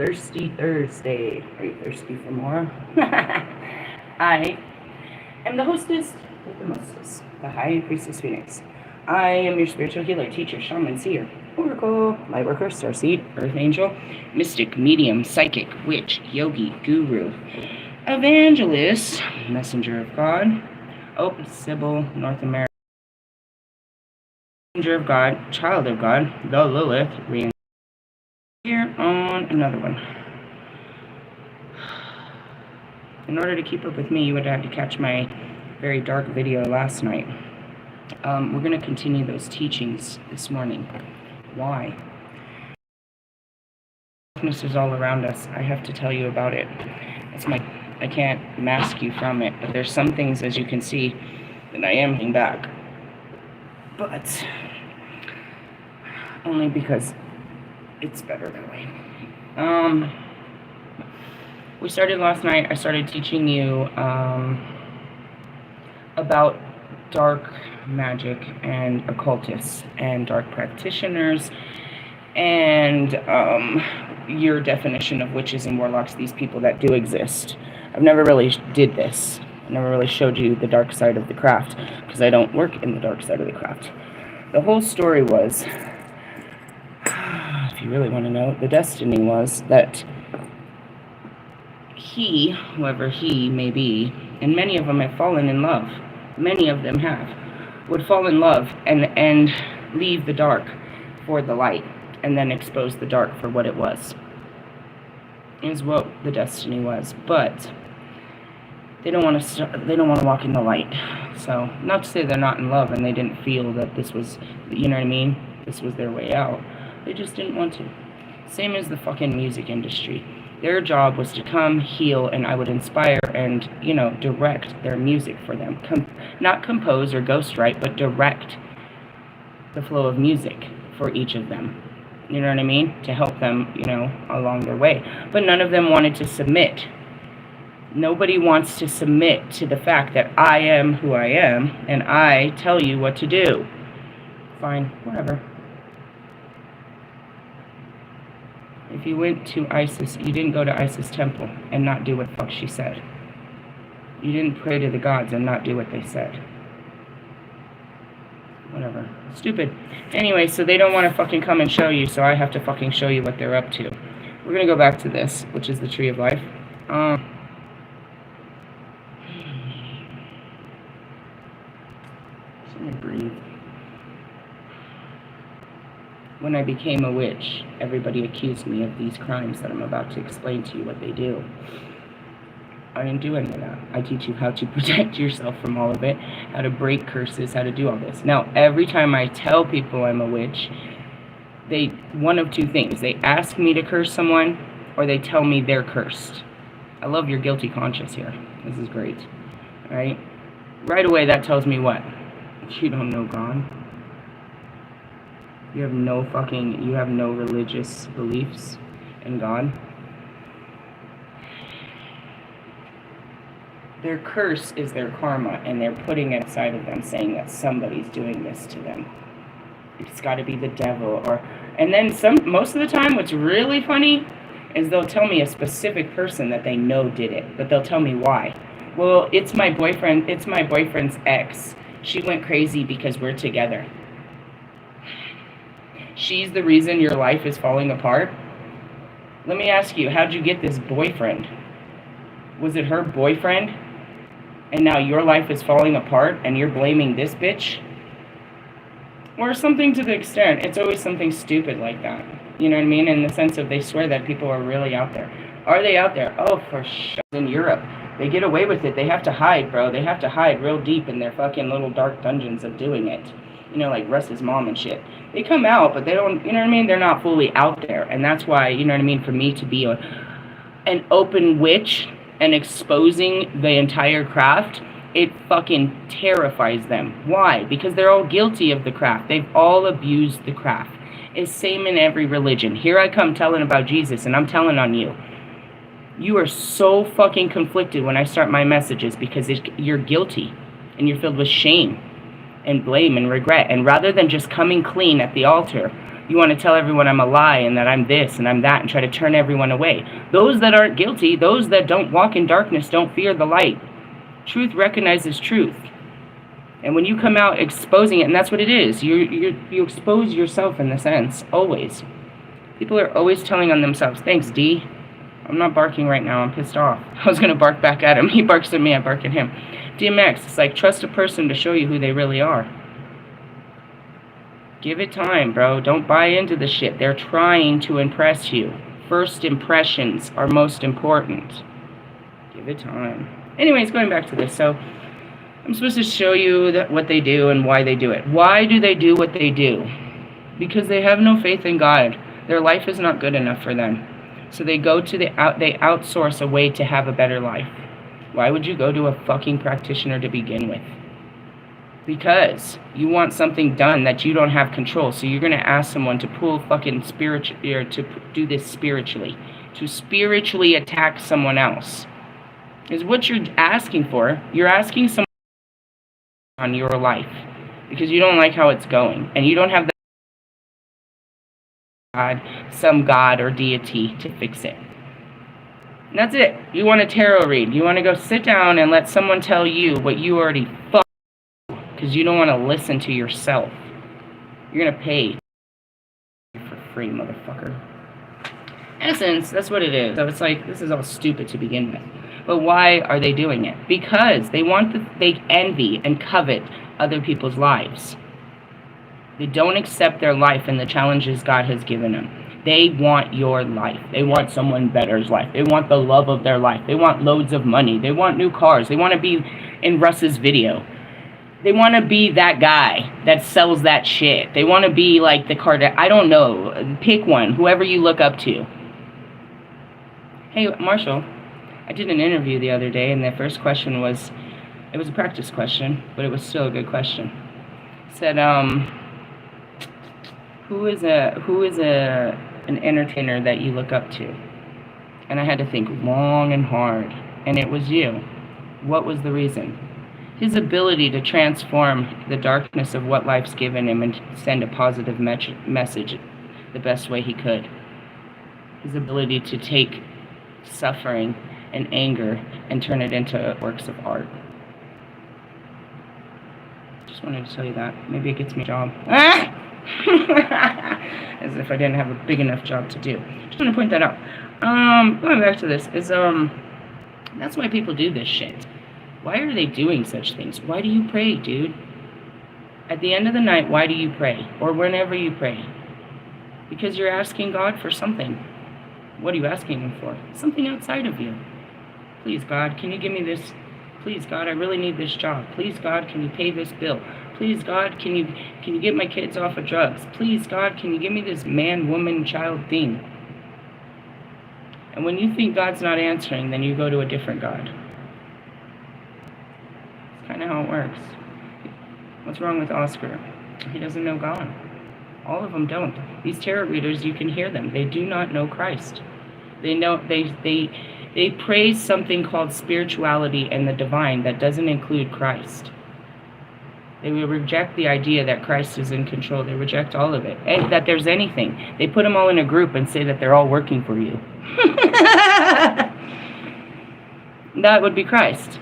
Thirsty Thursday. Are you thirsty for more? I am the hostess with the mostest, the High Priestess Phoenix. I am your spiritual healer, teacher, shaman, seer, oracle, lightworker, starseed, earth angel, mystic, medium, psychic, witch, yogi, guru, evangelist, messenger of God, Sybil, North America, messenger of God, child of God, the Lilith, here on another one. In order to keep up with me, you would have to catch my very dark video last night. We're going to continue those teachings this morning. Why? Darkness is all around us. I have to tell you about it. I can't mask you from it, but there's some things, as you can see, that I am holding back. But only because it's better that way. We started last night. I started teaching you about dark magic and occultists and dark practitioners and your definition of witches and warlocks, these people that do exist. I've never really did this. I never really showed you the dark side of the craft because I don't work in the dark side of the craft. The whole story was, if you really want to know, the destiny was that he, whoever he may be, and many of them have fallen in love, many of them have, would fall in love and leave the dark for the light, and then expose the dark for what it was, is what the destiny was. But they don't want to walk in the light. So, not to say they're not in love and they didn't feel that this was, you know what I mean, this was their way out. They just didn't want to. Same as the fucking music industry. Their job was to come, heal, and I would inspire and, direct their music for them. Not compose or ghostwrite, but direct the flow of music for each of them. You know what I mean? To help them, along their way. But none of them wanted to submit. Nobody wants to submit to the fact that I am who I am, and I tell you what to do. Fine, whatever. If you went to Isis, you didn't go to Isis temple and not do what the fuck she said. You didn't pray to the gods and not do what they said. Whatever. Stupid. Anyway, so they don't want to fucking come and show you, so I have to fucking show you what they're up to. We're going to go back to this, which is the Tree of Life. Let me breathe. When I became a witch, everybody accused me of these crimes that I'm about to explain to you what they do. I didn't do any of that. I teach you how to protect yourself from all of it, how to break curses, how to do all this. Now, every time I tell people I'm a witch, one of two things. They ask me to curse someone, or they tell me they're cursed. I love your guilty conscience here. This is great. All right? Right away, that tells me what? You don't know God. You have no religious beliefs in God. Their curse is their karma, and they're putting it inside of them, saying that somebody's doing this to them. It's got to be the devil, and then most of the time, what's really funny is they'll tell me a specific person that they know did it, but they'll tell me why. Well, it's my boyfriend's ex. She went crazy because we're together. She's the reason your life is falling apart. Let me ask you, how'd you get this boyfriend? Was it her boyfriend? And now your life is falling apart and you're blaming this bitch? Or something to the extent, it's always something stupid like that. You know what I mean? In the sense of they swear that people are really out there. Are they out there? Oh, for sure. In Europe, they get away with it. They have to hide, bro. They have to hide real deep in their fucking little dark dungeons of doing it. Like Russ's mom and shit. They come out, but they don't, you know what I mean? They're not fully out there. And that's why, you know what I mean, for me to be an open witch and exposing the entire craft, it fucking terrifies them. Why? Because they're all guilty of the craft. They've all abused the craft. It's same in every religion. Here I come telling about Jesus, and I'm telling on you. You are so fucking conflicted when I start my messages because you're guilty and you're filled with shame and blame and regret. And rather than just coming clean at the altar, You want to tell everyone I'm a lie and that I'm this and I'm that and try to turn everyone away. Those that aren't guilty, those that don't walk in darkness, don't fear the light. Truth recognizes truth. And when you come out exposing it, and that's what it is, you expose yourself in the sense, always. People are always telling on themselves. Thanks, D. I'm not barking right now. I'm pissed off. I was going to bark back at him. He barks at me. I bark at him. DMX, it's like trust a person to show you who they really are. Give it time, bro. Don't buy into the shit. They're trying to impress you. First impressions are most important. Give it time. Anyways, going back to this. So, I'm supposed to show you what they do and why they do it. Why do they do what they do? Because they have no faith in God. Their life is not good enough for them. So they go to they outsource a way to have a better life. Why would you go to a fucking practitioner to begin with? Because you want something done that you don't have control. So you're going to ask someone to pull fucking to do this spiritually. To spiritually attack someone else. Is what you're asking for. You're asking someone on your life. Because you don't like how it's going. And you don't have some god or deity to fix it. And that's it. You want a tarot read. You want to go sit down and let someone tell you what you already fucked. Because you don't want to listen to yourself. You're going to pay for free, motherfucker. In essence, that's what it is. So it's like, this is all stupid to begin with. But why are they doing it? Because they envy and covet other people's lives. They don't accept their life and the challenges God has given them. They want your life. They want someone better's life. They want the love of their life. They want loads of money. They want new cars. They want to be in Russ's video. They want to be that guy that sells that shit. They want to be like the I don't know. Pick one. Whoever you look up to. Hey, Marshall. I did an interview the other day, and the first question was, it was a practice question, but it was still a good question. It said, who is an entertainer that you look up to? And I had to think long and hard, and it was you. What was the reason? His ability to transform the darkness of what life's given him and send a positive message the best way he could. His ability to take suffering and anger and turn it into works of art. Just wanted to tell you that. Maybe it gets me a job. As if I didn't have a big enough job to do. Just want to point that out. Going back to this, that's why people do this shit. Why are they doing such things? Why do you pray, dude? At the end of the night, why do you pray? Or whenever you pray? Because you're asking God for something. What are you asking Him for? Something outside of you. Please, God, can you give me this? Please, God, I really need this job. Please, God, can you pay this bill? Please, God, can you get my kids off of drugs? Please, God, can you give me this man, woman, child thing? And when you think God's not answering, then you go to a different God. Kind of how it works. What's wrong with Oscar? He doesn't know God. All of them don't. These tarot readers, you can hear them. They do not know Christ. They praise something called spirituality and the divine that doesn't include Christ. They will reject the idea that Christ is in control. They reject all of it. And that there's anything. They put them all in a group and say that they're all working for you. That would be Christ.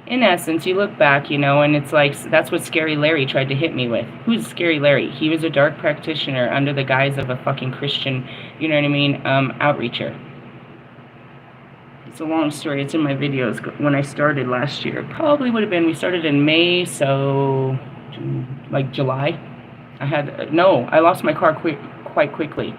In essence, you look back, and it's like, that's what Scary Larry tried to hit me with. Who's Scary Larry? He was a dark practitioner under the guise of a fucking Christian, outreacher. It's a long story. It's in my videos when I started last year. Probably would have been, we started in May, so like July. I lost my car quite quickly.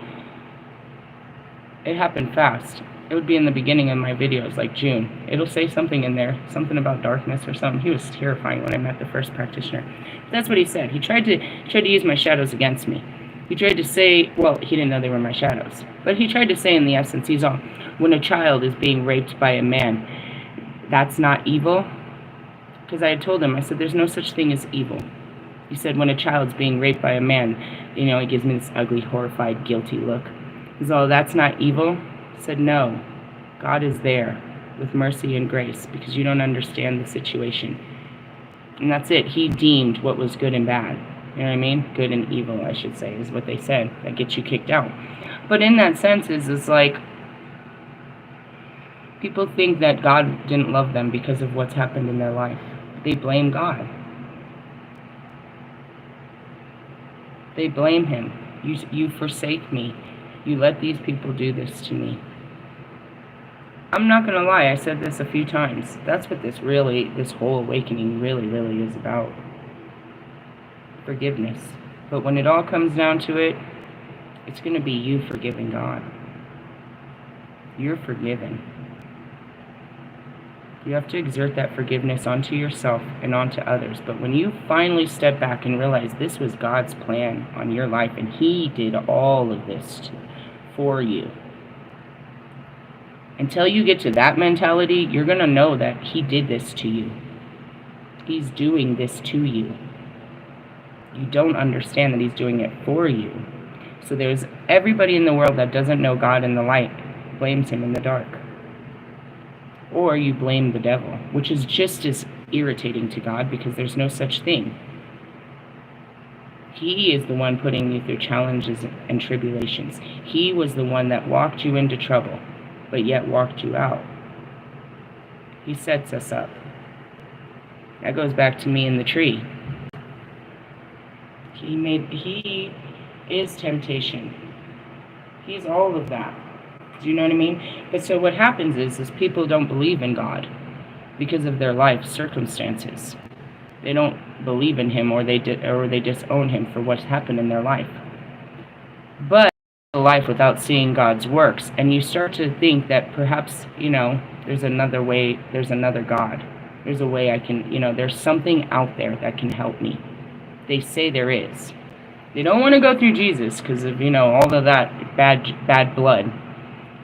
It happened fast. It would be in the beginning of my videos, like June. It'll say something in there, something about darkness or something. He was terrifying when I met the first practitioner. That's what he said. He tried to use my shadows against me. He tried to say, well, he didn't know they were my shadows, but he tried to say in the essence, he's all, when a child is being raped by a man, that's not evil? Because I had told him, I said, there's no such thing as evil. He said, when a child's being raped by a man, he gives me this ugly, horrified, guilty look. He's all, that's not evil? I said, no, God is there with mercy and grace because you don't understand the situation. And that's it. He deemed what was good and bad. You know what I mean? Good and evil, I should say, is what they said. That gets you kicked out. But in that sense, it's like people think that God didn't love them because of what's happened in their life. They blame God. They blame him. You forsake me. You let these people do this to me. I'm not going to lie, I said this a few times. That's what this whole awakening really is about. Forgiveness. But when it all comes down to it, it's going to be you forgiving God. You're forgiven. You have to exert that forgiveness onto yourself and onto others. But when you finally step back and realize this was God's plan on your life and he did all of this for you, until you get to that mentality, you're going to know that he did this to you. He's doing this to you. You don't understand that he's doing it for you. So there's everybody in the world that doesn't know God in the light blames him in the dark. Or you blame the devil, which is just as irritating to God because there's no such thing. He is the one putting you through challenges and tribulations. He was the one that walked you into trouble, but yet walked you out. He sets us up. That goes back to me in the tree. He is temptation. He's all of that. Do you know what I mean? But so what happens is people don't believe in God because of their life circumstances. They don't believe in him, or they disown him for what's happened in their life. But life without seeing God's works, and you start to think that perhaps, there's another way, there's another God. There's a way I can, there's something out there that can help me. They say there is. They don't want to go through Jesus because of, all of that bad blood.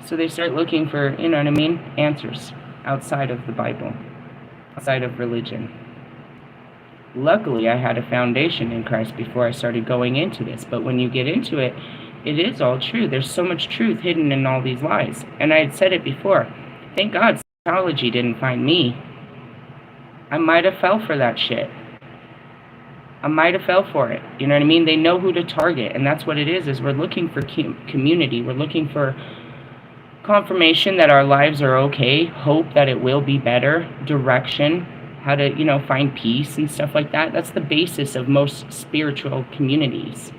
So they start looking for, answers outside of the Bible, outside of religion. Luckily, I had a foundation in Christ before I started going into this. But when you get into it, it is all true. There's so much truth hidden in all these lies. And I had said it before. Thank God psychology didn't find me. I might have fell for that shit. I might have fell for it. You know what I mean? They know who to target. And that's what it is we're looking for community. We're looking for confirmation that our lives are okay, hope that it will be better, direction, how to, find peace and stuff like that. That's the basis of most spiritual communities.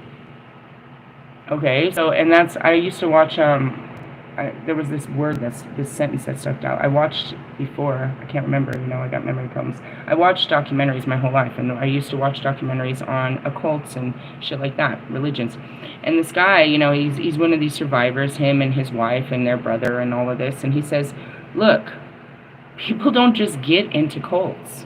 Okay, so, and I used to watch, there was this sentence that stuck out. I watched before, I can't remember, I got memory problems. I watched documentaries my whole life, and I used to watch documentaries on occults and shit like that, religions. And this guy, he's one of these survivors, him and his wife and their brother and all of this, and he says, look, people don't just get into cults.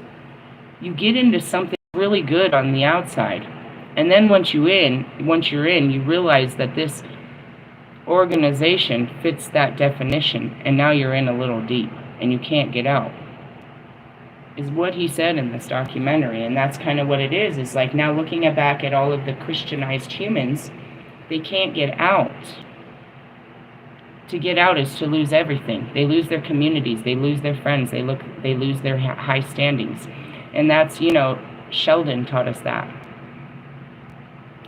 You get into something really good on the outside. And then once you're in, you realize that this organization fits that definition, and now you're in a little deep, and you can't get out. Is what he said in this documentary, and that's kind of what it is. It's like now looking back at all of the Christianized humans, they can't get out. To get out is to lose everything. They lose their communities, they lose their friends, they lose their high standings. And that's, Sheldon taught us that.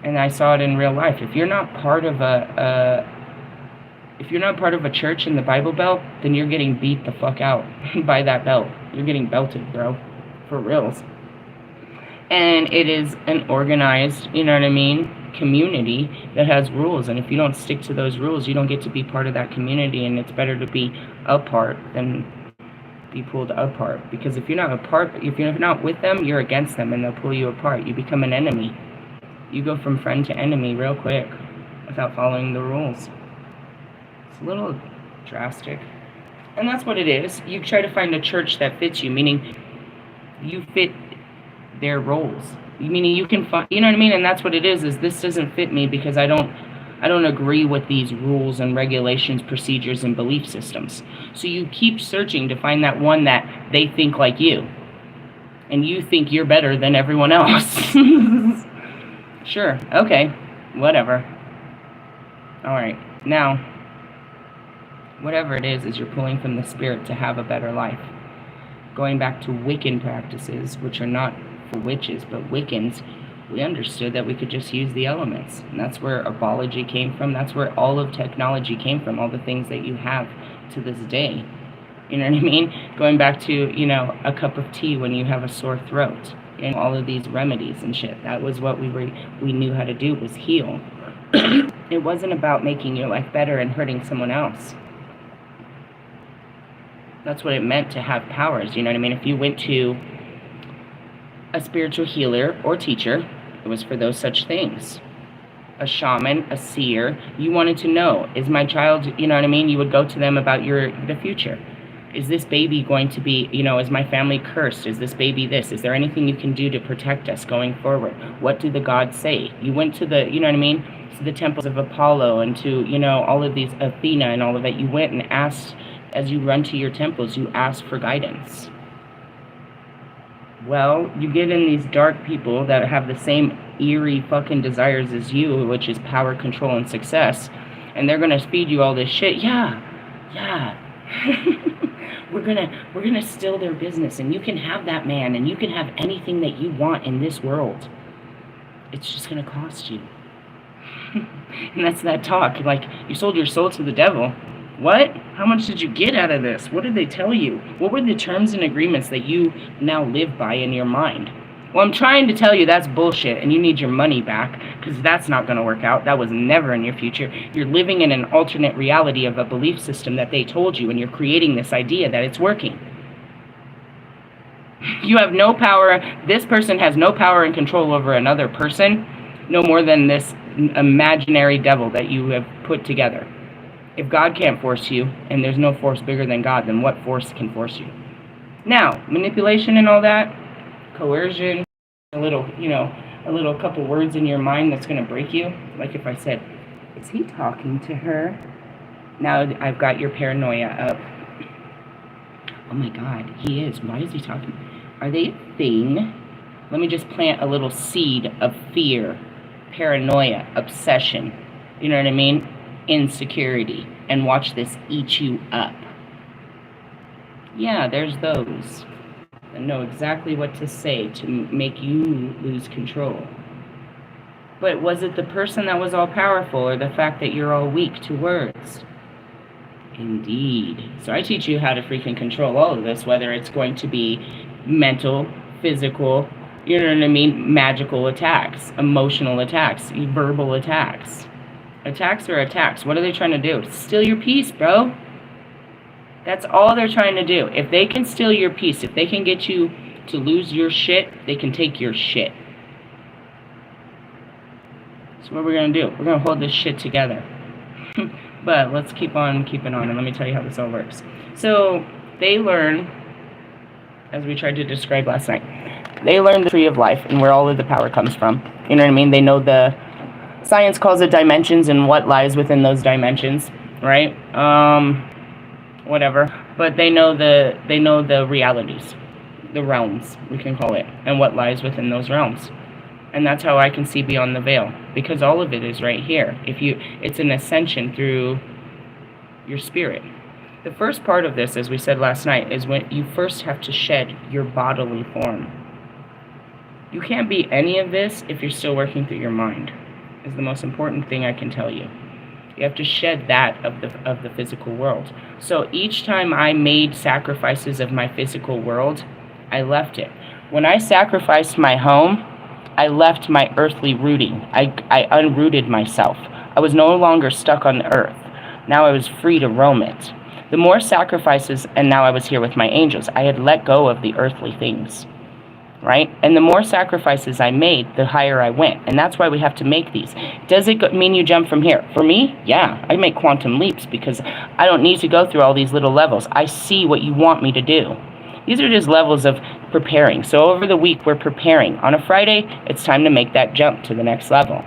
And I saw it in real life. If you're not part of a church in the Bible Belt, then you're getting beat the fuck out by that belt. You're getting belted, bro. For reals. And it is an organized, community that has rules. And if you don't stick to those rules, you don't get to be part of that community. And it's better to be apart than be pulled apart. Because if you're not with them, you're against them, and they'll pull you apart. You become an enemy. You go from friend to enemy real quick without following the rules. It's a little drastic. And that's what it is. You try to find a church that fits you, meaning you fit their roles. Meaning you can find, you know what I mean? And that's what it is this doesn't fit me because I don't agree with these rules and regulations, procedures, and belief systems. So you keep searching to find that one that they think like you. And you think you're better than everyone else. Sure, okay, whatever. Alright, now, whatever it is you're pulling from the spirit to have a better life. Going back to Wiccan practices, which are not for witches, but Wiccans we understood that we could just use the elements. And that's where herbology came from. That's where all of technology came from, all the things that you have to this day. You know what I mean? Going back to, a cup of tea when you have a sore throat, and all of these remedies and shit. That was what we knew how to do, was heal. It wasn't about making your life better and hurting someone else. That's what it meant to have powers, you know what I mean? If you went to a spiritual healer or teacher, it was for those such things. A shaman, a seer, you wanted to know, is my child, you know what I mean? You would go to them about the future. Is this baby going to be, is my family cursed? Is this baby this? Is there anything you can do to protect us going forward? What do the gods say? You went to the, you know what I mean? To the temples of Apollo and to, all of these, Athena and all of that. You went and asked, as you run to your temples, you ask for guidance. Well, you get in these dark people that have the same eerie fucking desires as you, which is power, control, and success, and they're gonna feed you all this shit. Yeah. we're gonna steal their business, and you can have that man, and you can have anything that you want in this world. It's just gonna cost you. And that's that talk, like, you sold your soul to the devil. What? How much did you get out of this? What did they tell you? What were the terms and agreements that you now live by in your mind? Well, I'm trying to tell you that's bullshit, and you need your money back, because that's not going to work out. That was never in your future. You're living in an alternate reality of a belief system that they told you, and you're creating this idea that it's working. You have no power. This person has no power and control over another person, no more than this imaginary devil that you have put together. If God can't force you, and there's no force bigger than God, then what force can force you? Now, manipulation and all that, coercion, a little couple words in your mind that's going to break you. Like if I said, is he talking to her? Now I've got your paranoia up. Oh my God, he is. Why is he talking? Are they a thing? Let me just plant a little seed of fear, paranoia, obsession. You know what I mean? Insecurity, and watch this eat you up. Yeah, there's those that know exactly what to say to make you lose control. But was it the person that was all powerful, or the fact that you're all weak to words? Indeed. So I teach you how to freaking control all of this, whether it's going to be mental, physical, you know what I mean, magical attacks, emotional attacks, verbal attacks. Attacks are attacks. What are they trying to do? Steal your peace, bro. That's all they're trying to do. If they can steal your peace, if they can get you to lose your shit, they can take your shit. So what we're going to do, we're going to hold this shit together. But let's keep on keeping on, and let me tell you how this all works. So they learn, as we tried to describe last night, they learn the tree of life and where all of the power comes from. You know what I mean? They know the science calls it dimensions and what lies within those dimensions, right? Whatever. But they know the realities, the realms, we can call it, and what lies within those realms. And that's how I can see beyond the veil, because all of it is right here. It's an ascension through your spirit. The first part of this, as we said last night, is when you first have to shed your bodily form. You can't be any of this if you're still working through your mind. Is the most important thing I can tell you. You have to shed that of the physical world. So each time I made sacrifices of my physical world, I left it. When I sacrificed my home, I left my earthly rooting. I unrooted myself. I was no longer stuck on the earth. Now I was free to roam it. The more sacrifices, and now I was here with my angels, I had let go of the earthly things. Right? And the more sacrifices I made, the higher I went. And that's why we have to make these. Does it mean you jump from here? For me, yeah. I make quantum leaps because I don't need to go through all these little levels. I see what you want me to do. These are just levels of preparing. So over the week, we're preparing. On a Friday, it's time to make that jump to the next level.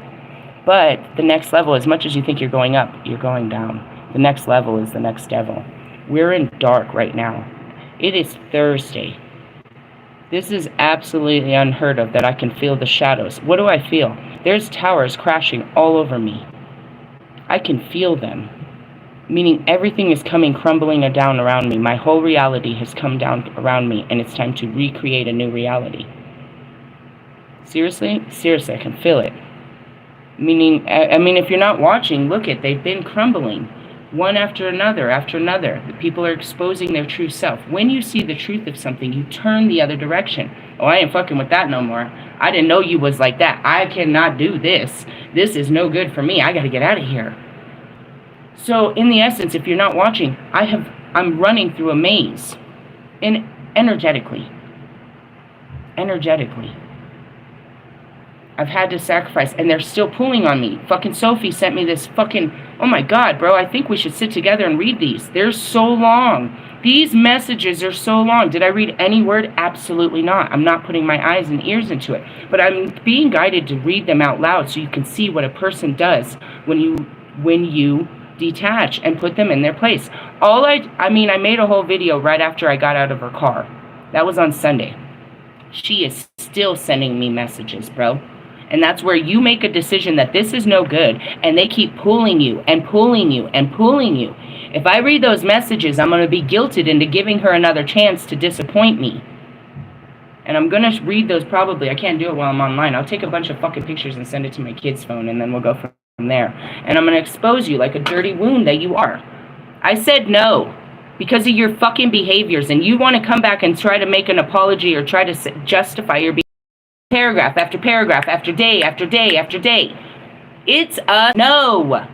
But the next level, as much as you think you're going up, you're going down. The next level is the next devil. We're in dark right now. It is Thursday. This is absolutely unheard of that I can feel the shadows. What do I feel? There's towers crashing all over me. I can feel them. Meaning everything is coming crumbling down around me. My whole reality has come down around me, and it's time to recreate a new reality. Seriously? Seriously, I can feel it. Meaning, I mean, if you're not watching, look at, they've been crumbling. One after another, after another. The people are exposing their true self. When you see the truth of something, you turn the other direction. Oh, I ain't fucking with that no more. I didn't know you was like that. I cannot do this. This is no good for me. I gotta get out of here. So, in the essence, if you're not watching, I'm running through a maze. Energetically. I've had to sacrifice, and they're still pulling on me. Fucking Sophie sent me this fucking, oh my God, bro, I think we should sit together and read these. They're so long. These messages are so long. Did I read any word? Absolutely not. I'm not putting my eyes and ears into it. But I'm being guided to read them out loud so you can see what a person does when you detach and put them in their place. I made a whole video right after I got out of her car. That was on Sunday. She is still sending me messages, bro. And that's where you make a decision that this is no good, and they keep pulling you and pulling you and pulling you. If I read those messages, I'm going to be guilted into giving her another chance to disappoint me. And I'm going to read those probably. I can't do it while I'm online. I'll take a bunch of fucking pictures and send it to my kid's phone, and then we'll go from there. And I'm going to expose you like a dirty wound that you are. I said no because of your fucking behaviors, and you want to come back and try to make an apology or try to justify your behavior. Paragraph after paragraph after day after day after day. It's a no.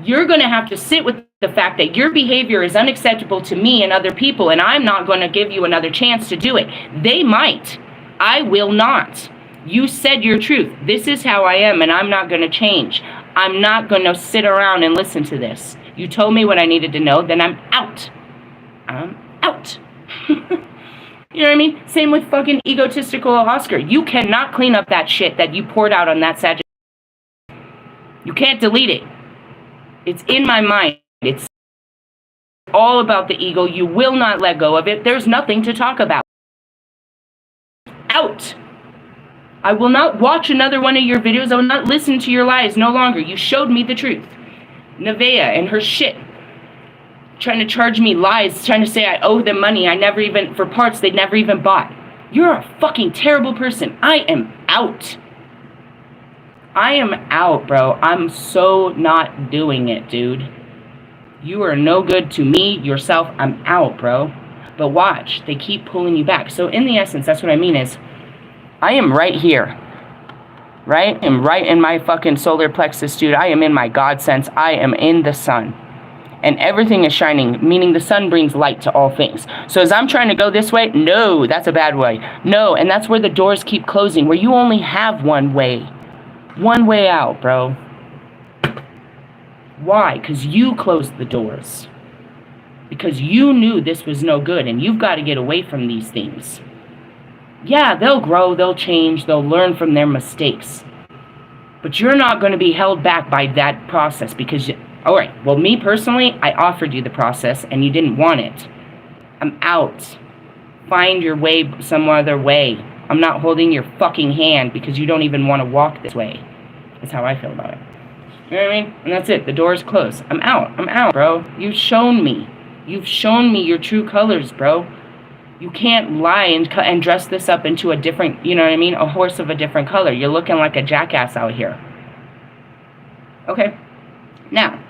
You're going to have to sit with the fact that your behavior is unacceptable to me and other people, and I'm not going to give you another chance to do it. They might. I will not. You said your truth. This is how I am, and I'm not going to change. I'm not going to sit around and listen to this. You told me what I needed to know, then I'm out. I'm out. You know what I mean? Same with fucking egotistical Oscar. You cannot clean up that shit that you poured out on that Sagittarius. You can't delete it. It's in my mind. It's all about the ego. You will not let go of it. There's nothing to talk about. Out. I will not watch another one of your videos. I will not listen to your lies no longer. You showed me the truth. Nevaeh and her shit. Trying to charge me lies, trying to say I owe them money for parts they never even bought. You're a fucking terrible person. I am out. I am out, bro. I'm so not doing it, dude. You are no good to me, yourself. I'm out, bro. But watch, they keep pulling you back. So in the essence, that's what I mean is, I am right here. Right? I'm right in my fucking solar plexus, dude. I am in my God sense. I am in the sun. And everything is shining, meaning the sun brings light to all things. So as I'm trying to go this way, no, that's a bad way. No, and that's where the doors keep closing, where you only have one way. One way out, bro. Why? Because you closed the doors. Because you knew this was no good, and you've got to get away from these things. Yeah, they'll grow, they'll change, they'll learn from their mistakes. But you're not going to be held back by that process because... All right, well, me personally, I offered you the process and you didn't want it. I'm out. Find your way some other way. I'm not holding your fucking hand because you don't even want to walk this way. That's how I feel about it. You know what I mean? And that's it. The door's closed. I'm out, bro. You've shown me. You've shown me your true colors, bro. You can't lie and dress this up into a different, you know what I mean? A horse of a different color. You're looking like a jackass out here. Okay. Now,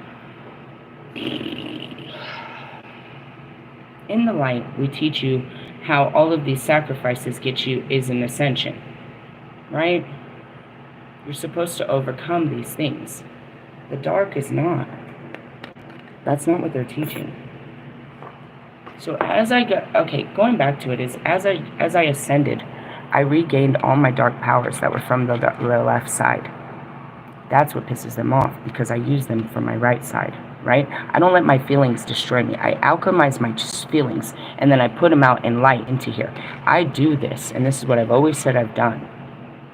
in the light, we teach you how all of these sacrifices get you is an ascension, right? You're supposed to overcome these things. The dark is not. That's not what they're teaching. So going back to it is, as I ascended, I regained all my dark powers that were from the left side. That's what pisses them off, because I use them for my right side, right? I don't let my feelings destroy me. I alchemize my feelings, and then I put them out in light into here. I do this, and this is what I've always said I've done,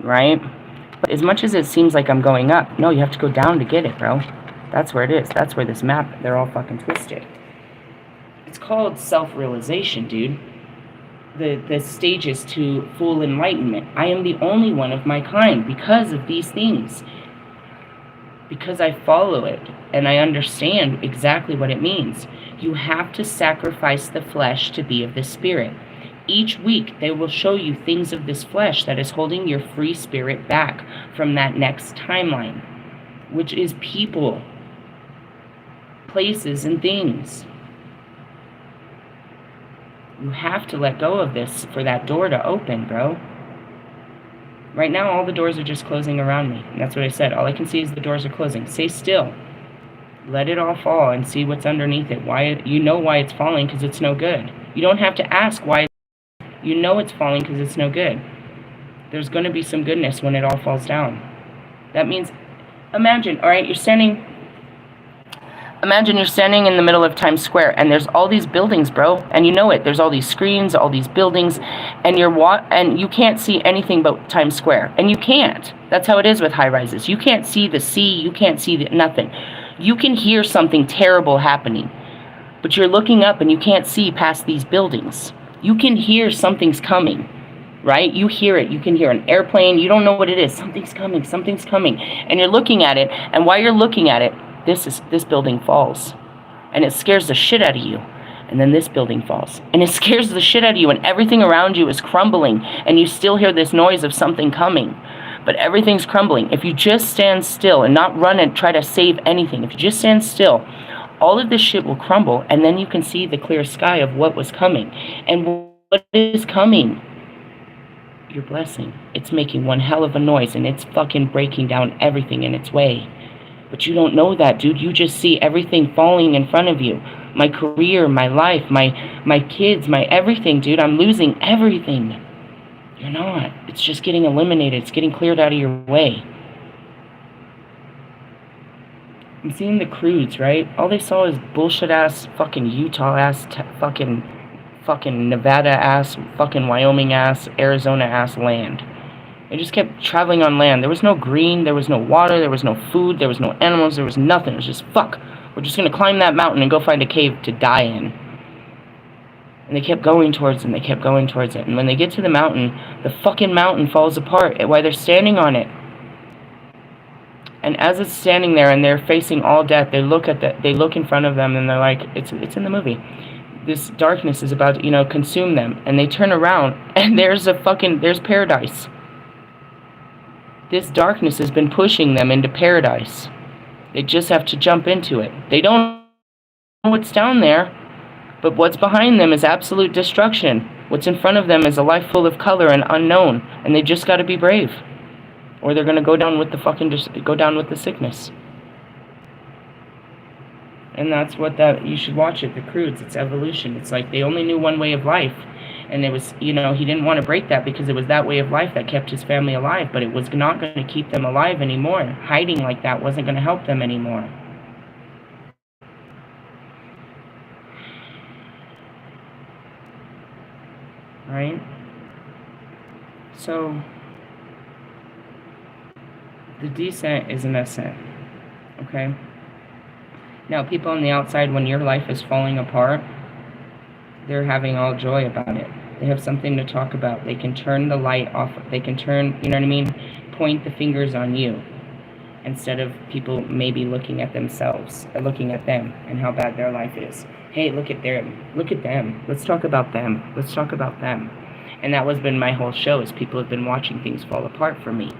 right? But as much as it seems like I'm going up, no, you have to go down to get it, bro. That's where it is. That's where this map, they're all fucking twisted. It's called self-realization, dude. The stages to full enlightenment. I am the only one of my kind because of these things. Because I follow it and I understand exactly what it means. You have to sacrifice the flesh to be of the spirit. Each week, they will show you things of this flesh that is holding your free spirit back from that next timeline, which is people, places, and things. You have to let go of this for that door to open, bro. Right now, all the doors are just closing around me. And that's what I said. All I can see is the doors are closing. Stay still. Let it all fall and see what's underneath it. You know why it's falling, because it's no good. You don't have to ask why. You know it's falling because it's no good. There's going to be some goodness when it all falls down. That means, imagine, all right, imagine you're standing in the middle of Times Square, and there's all these buildings, bro, and you know it. There's all these screens, all these buildings, and you can't see anything but Times Square, and you can't. That's how it is with high rises. You can't see the sea. You can't see nothing. You can hear something terrible happening, but you're looking up, and you can't see past these buildings. You can hear something's coming, right? You hear it. You can hear an airplane. You don't know what it is. Something's coming. Something's coming. And you're looking at it. And while you're looking at it, this building falls. And it scares the shit out of you. And then this building falls. And it scares the shit out of you. And everything around you is crumbling. And you still hear this noise of something coming. But everything's crumbling. If you just stand still and not run and try to save anything, if you just stand still, all of this shit will crumble, and then you can see the clear sky of what was coming. And what is coming? Your blessing. It's making one hell of a noise, and it's fucking breaking down everything in its way. But you don't know that, dude. You just see everything falling in front of you. My career, my life, my kids, my everything, dude. I'm losing everything. You're not. It's just getting eliminated. It's getting cleared out of your way. I'm seeing the crudes, right? All they saw is bullshit-ass, fucking Utah-ass, fucking Nevada-ass, fucking Wyoming-ass, Arizona-ass land. They just kept traveling on land. There was no green, there was no water, there was no food, there was no animals, there was nothing. It was just, fuck, we're just gonna climb that mountain and go find a cave to die in. And they kept going towards it, and they kept going towards it. And when they get to the mountain, the fucking mountain falls apart while they're standing on it. And as it's standing there and they're facing all death, they look in front of them, and they're like, it's in the movie. This darkness is about to, consume them. And they turn around, and there's paradise. This darkness has been pushing them into paradise. They just have to jump into it. They don't know what's down there, but what's behind them is absolute destruction. What's in front of them is a life full of color and unknown, and they just got to be brave. Or they're going to go down with the sickness. And that's what you should watch it, the crudes. It's evolution. It's like they only knew one way of life. And it was, he didn't want to break that because it was that way of life that kept his family alive. But it was not going to keep them alive anymore. Hiding like that wasn't going to help them anymore. Right? So the descent is an ascent, okay? Now, people on the outside, when your life is falling apart, they're having all joy about it. They have something to talk about. They can turn the light off. They can point the fingers on you instead of people maybe looking at themselves or looking at them and how bad their life is. Hey, look at them. Let's talk about them. And that has been my whole show, is people have been watching things fall apart for me.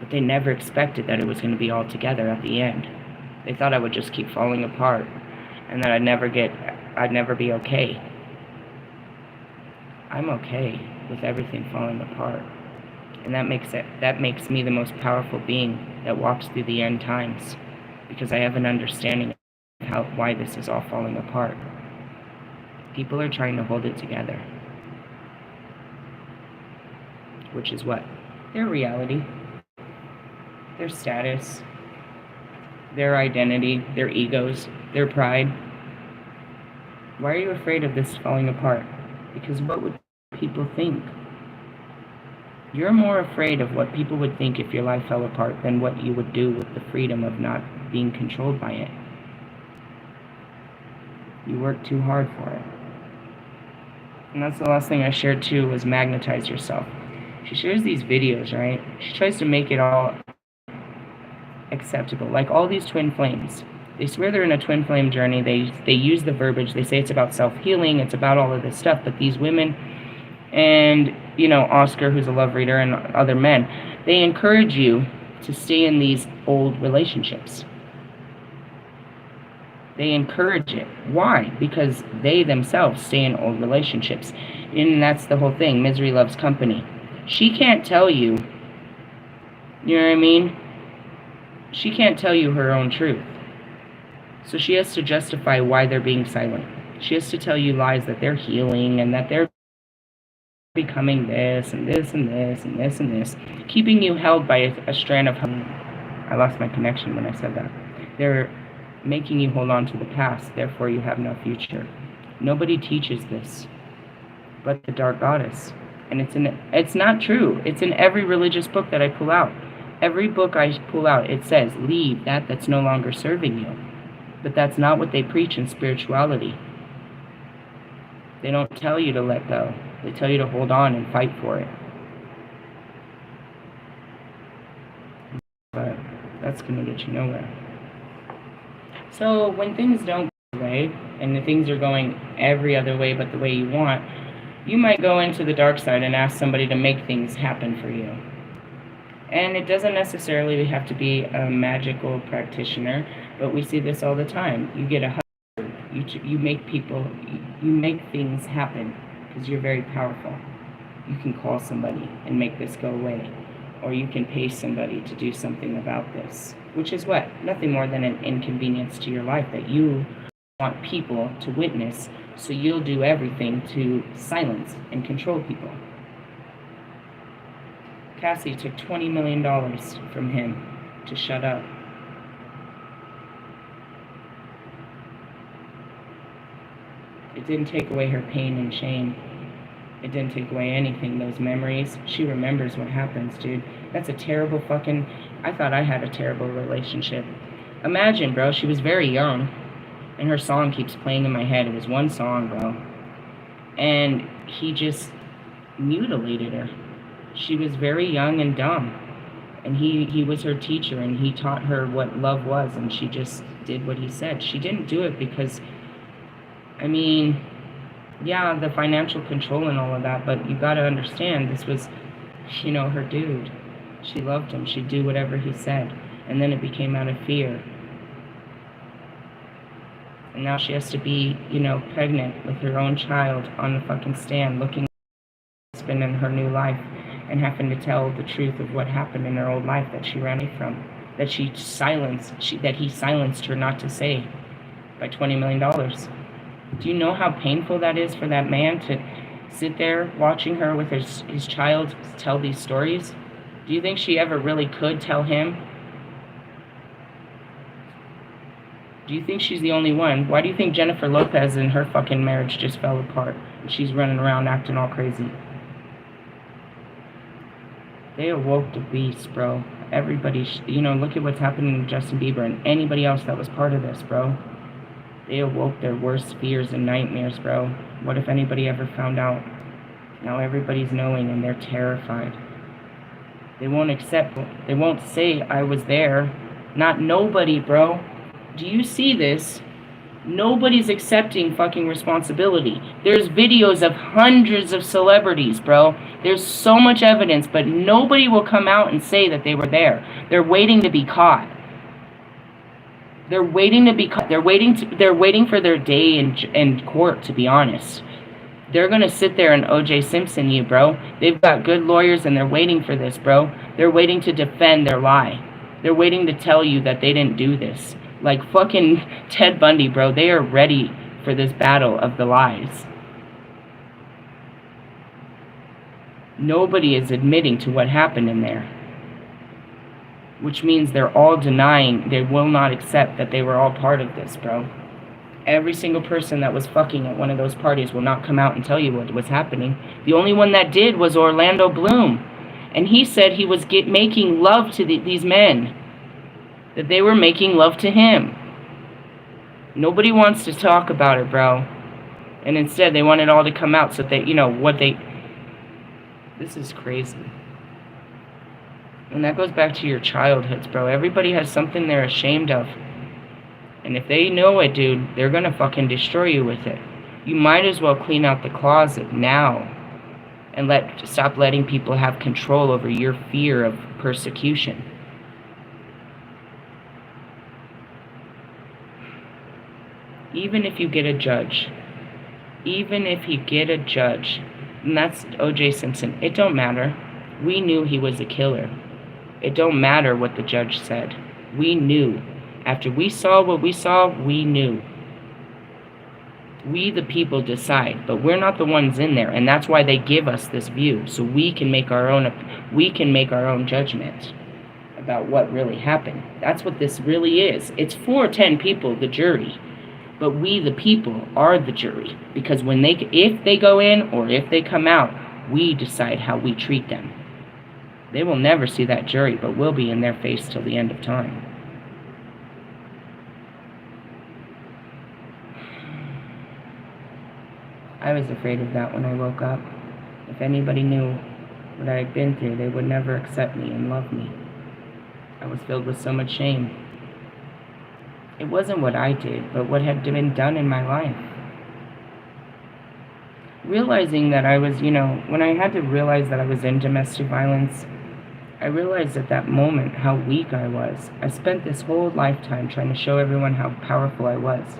But they never expected that it was going to be all together at the end. They thought I would just keep falling apart and that I'd never be okay. I'm okay with everything falling apart. And that makes me the most powerful being that walks through the end times, because I have an understanding of why this is all falling apart. People are trying to hold it together. Which is what? Their reality. Their status, their identity, their egos, their pride. Why are you afraid of this falling apart? Because what would people think? You're more afraid of what people would think if your life fell apart than what you would do with the freedom of not being controlled by it. You work too hard for it. And that's the last thing I shared too, was magnetize yourself. She shares these videos, right? She tries to make it all acceptable. Like all these twin flames. They swear they're in a twin flame journey. They use the verbiage. They say it's about self-healing. It's about all of this stuff. But these women, and, you know, Oscar, who's a love reader, and other men, they encourage you to stay in these old relationships. They encourage it. Why? Because they themselves stay in old relationships. And that's the whole thing. Misery loves company. She can't tell you, you know what I mean? She can't tell you her own truth. So she has to justify why they're being silent. She has to tell you lies that they're healing and that they're becoming this and this and this and this and this, keeping you held by a strand of... I lost my connection when I said that. They're making you hold on to the past, therefore you have no future. Nobody teaches this but the Dark Goddess. And it's not true. It's in every religious book that I pull out. Every book I pull out, it says, leave that's no longer serving you. But that's not what they preach in spirituality. They don't tell you to let go. They tell you to hold on and fight for it. But that's going to get you nowhere. So when things don't go away, and the things are going every other way but the way you want, you might go into the dark side and ask somebody to make things happen for you. And it doesn't necessarily have to be a magical practitioner, but we see this all the time. You get a husband, you make things happen because you're very powerful. You can call somebody and make this go away. Or you can pay somebody to do something about this. Which is what? Nothing more than an inconvenience to your life that you want people to witness, so you'll do everything to silence and control people. Cassie took $20 million from him to shut up. It didn't take away her pain and shame. It didn't take away anything, those memories. She remembers what happens, dude. That's a terrible fucking... I thought I had a terrible relationship. Imagine, bro, she was very young, and her song keeps playing in my head. It was one song, bro. And he just mutilated her. She was very young and dumb. And he was her teacher, and he taught her what love was, and she just did what he said. She didn't do it because... I mean... yeah, the financial control and all of that, but you gotta understand, this was, you know, her dude. She loved him. She'd do whatever he said. And then it became out of fear. And now she has to be, you know, pregnant with her own child on the fucking stand, looking at her husband in her new life, and having to tell the truth of what happened in her old life that she ran away from, that he silenced her not to say by $20 million. Do you know how painful that is for that man to sit there watching her with his child tell these stories? Do you think she ever really could tell him? Do you think she's the only one? Why do you think Jennifer Lopez and her fucking marriage just fell apart? And she's running around acting all crazy. They awoke the beast, bro. Everybody, you know, look at what's happening to Justin Bieber and anybody else that was part of this, bro. They awoke their worst fears and nightmares, bro. What if anybody ever found out? Now everybody's knowing and they're terrified. They won't accept, they won't say I was there. Not nobody, bro. Do you see this? Nobody's accepting fucking responsibility. There's videos of hundreds of celebrities, bro. There's so much evidence, but nobody will come out and say that they were there. They're waiting to be caught. They're waiting to be caught. They're waiting for their day in court, to be honest. They're going to sit there and O.J. Simpson you, bro. They've got good lawyers and they're waiting for this, bro. They're waiting to defend their lie. They're waiting to tell you that they didn't do this. Like fucking Ted Bundy, bro. They are ready for this battle of the lies. Nobody is admitting to what happened in there. Which means they're all denying, they will not accept that they were all part of this, bro. Every single person that was fucking at one of those parties will not come out and tell you what was happening. The only one that did was Orlando Bloom. And he said he was making love to these men. That they were making love to him. Nobody wants to talk about it, bro. And instead, they want it all to come out so that, you know, what they... This is crazy. And that goes back to your childhoods, bro. Everybody has something they're ashamed of. And if they know it, dude, they're gonna fucking destroy you with it. You might as well clean out the closet now. And stop letting people have control over your fear of persecution. Even if you get a judge, and that's O.J. Simpson, it don't matter. We knew he was a killer. It don't matter what the judge said. We knew. After we saw what we saw, we knew. We, the people, decide, but we're not the ones in there, and that's why they give us this view, so we can make our own judgment about what really happened. That's what this really is. It's 410 people, the jury, but we, the people, are the jury, because if they go in or if they come out, we decide how we treat them. They will never see that jury, but we'll be in their face till the end of time. I was afraid of that when I woke up. If anybody knew what I had been through, they would never accept me and love me. I was filled with so much shame. It wasn't what I did, but what had been done in my life. Realizing that I was, when I had to realize that I was in domestic violence, I realized at that moment how weak I was. I spent this whole lifetime trying to show everyone how powerful I was.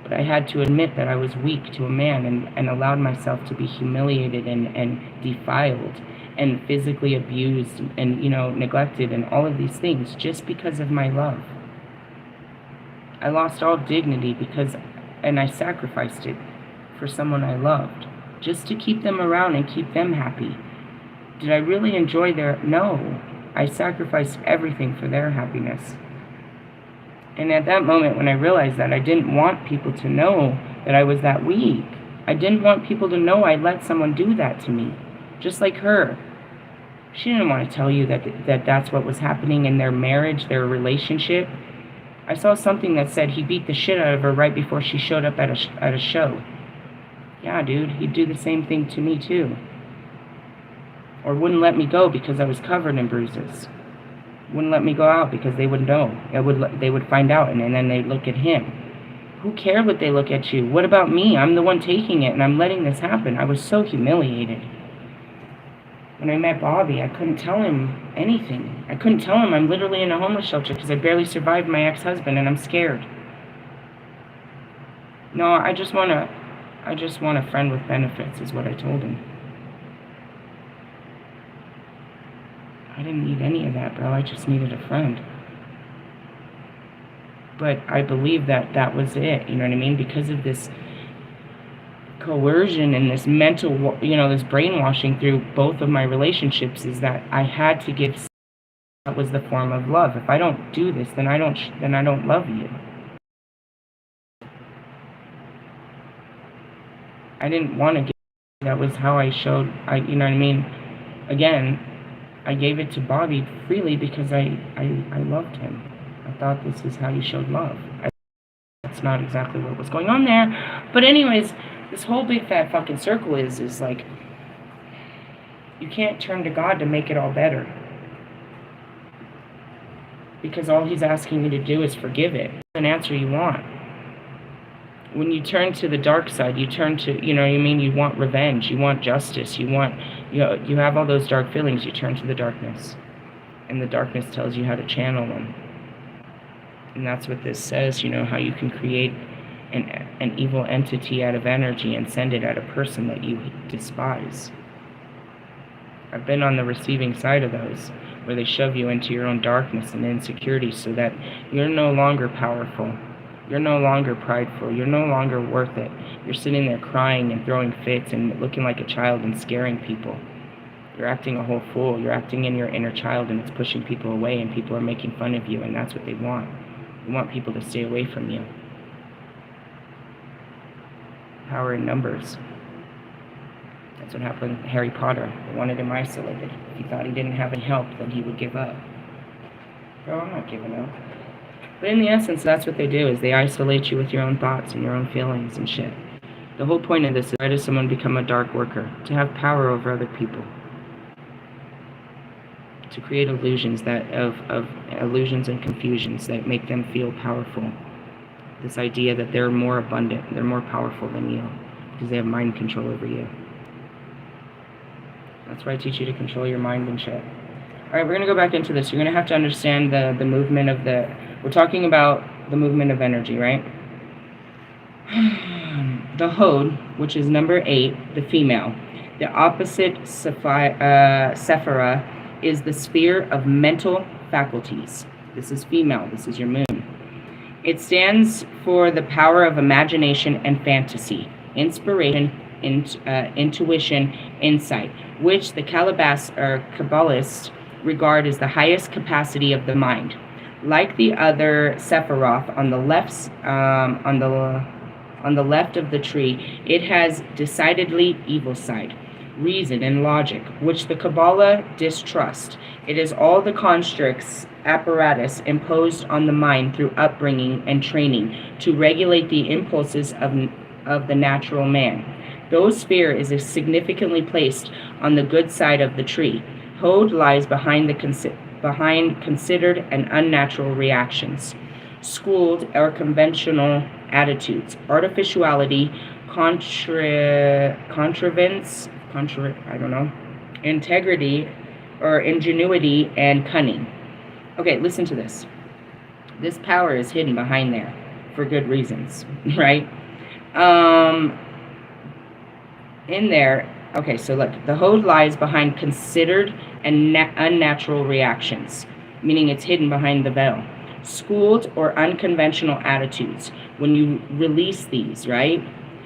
But I had to admit that I was weak to a man and allowed myself to be humiliated and defiled and physically abused and, neglected and all of these things just because of my love. I lost all dignity and I sacrificed it for someone I loved just to keep them around and keep them happy. Did I really enjoy No. I sacrificed everything for their happiness. And at that moment, when I realized that, I didn't want people to know that I was that weak. I didn't want people to know I let someone do that to me, just like her. She didn't want to tell you that that's what was happening in their marriage, their relationship. I saw something that said he beat the shit out of her right before she showed up at a show. Yeah, dude, he'd do the same thing to me too. Or wouldn't let me go because I was covered in bruises. Wouldn't let me go out because they would know. They would find out, and then they'd look at him. Who cared what they look at you? What about me? I'm the one taking it, and I'm letting this happen. I was so humiliated. When I met Bobby, I couldn't tell him anything. I couldn't tell him I'm literally in a homeless shelter because I barely survived my ex-husband, and I'm scared. No, I just want a friend with benefits, is what I told him. I didn't need any of that, bro. I just needed a friend. But I believe that was it, you know what I mean? Because of this coercion and this mental, this brainwashing through both of my relationships, is that I had to give. That was the form of love. If I don't do this, then I don't love you. I didn't want to give. That was how I showed. You know what I mean? Again, I gave it to Bobby freely because I loved him. I thought this is how you showed love. That's not exactly what was going on there. But anyways, this whole big fat fucking circle is like, you can't turn to God to make it all better. Because all he's asking you to do is forgive it. It's an answer you want. When you turn to the dark side, you turn to, you want revenge, you want justice, you have all those dark feelings, you turn to the darkness. And the darkness tells you how to channel them. And that's what this says, how you can create an evil entity out of energy and send it at a person that you despise. I've been on the receiving side of those, where they shove you into your own darkness and insecurity so that you're no longer powerful. You're no longer prideful. You're no longer worth it. You're sitting there crying and throwing fits and looking like a child and scaring people. You're acting a whole fool. You're acting in your inner child, and it's pushing people away, and people are making fun of you, and that's what they want. They want people to stay away from you. Power in numbers. That's what happened to Harry Potter. They wanted him isolated. If he thought he didn't have any help, then he would give up. Bro, I'm not giving up. But in the essence, that's what they do, is they isolate you with your own thoughts and your own feelings and shit. The whole point of this is, why does someone become a dark worker? To have power over other people. To create illusions of illusions and confusions that make them feel powerful. This idea that they're more abundant, they're more powerful than you, because they have mind control over you. That's why I teach you to control your mind and shit. Alright, we're going to go back into this. You're going to have to understand the movement of the... We're talking about the movement of energy, right? The Hod, which is number 8, the female. The opposite Sephira is the sphere of mental faculties. This is female. This is your moon. It stands for the power of imagination and fantasy, inspiration, intuition, insight, which the Kabbalists regard as the highest capacity of the mind. Like the other Sephiroth on the left of the tree, it has decidedly evil side, reason and logic, which the Kabbalah distrust. It is all the constructs, apparatus imposed on the mind through upbringing and training to regulate the impulses of the natural man. Though sphere is significantly placed on the good side of the tree, Hod lies behind considered and unnatural reactions, schooled or conventional attitudes, artificiality, integrity or ingenuity and cunning. Okay, listen to this. This power is hidden behind there for good reasons, right? In there, okay, so look, the Hod lies behind considered and unnatural reactions, meaning it's hidden behind the veil. Schooled or unconventional attitudes. When you release these, right?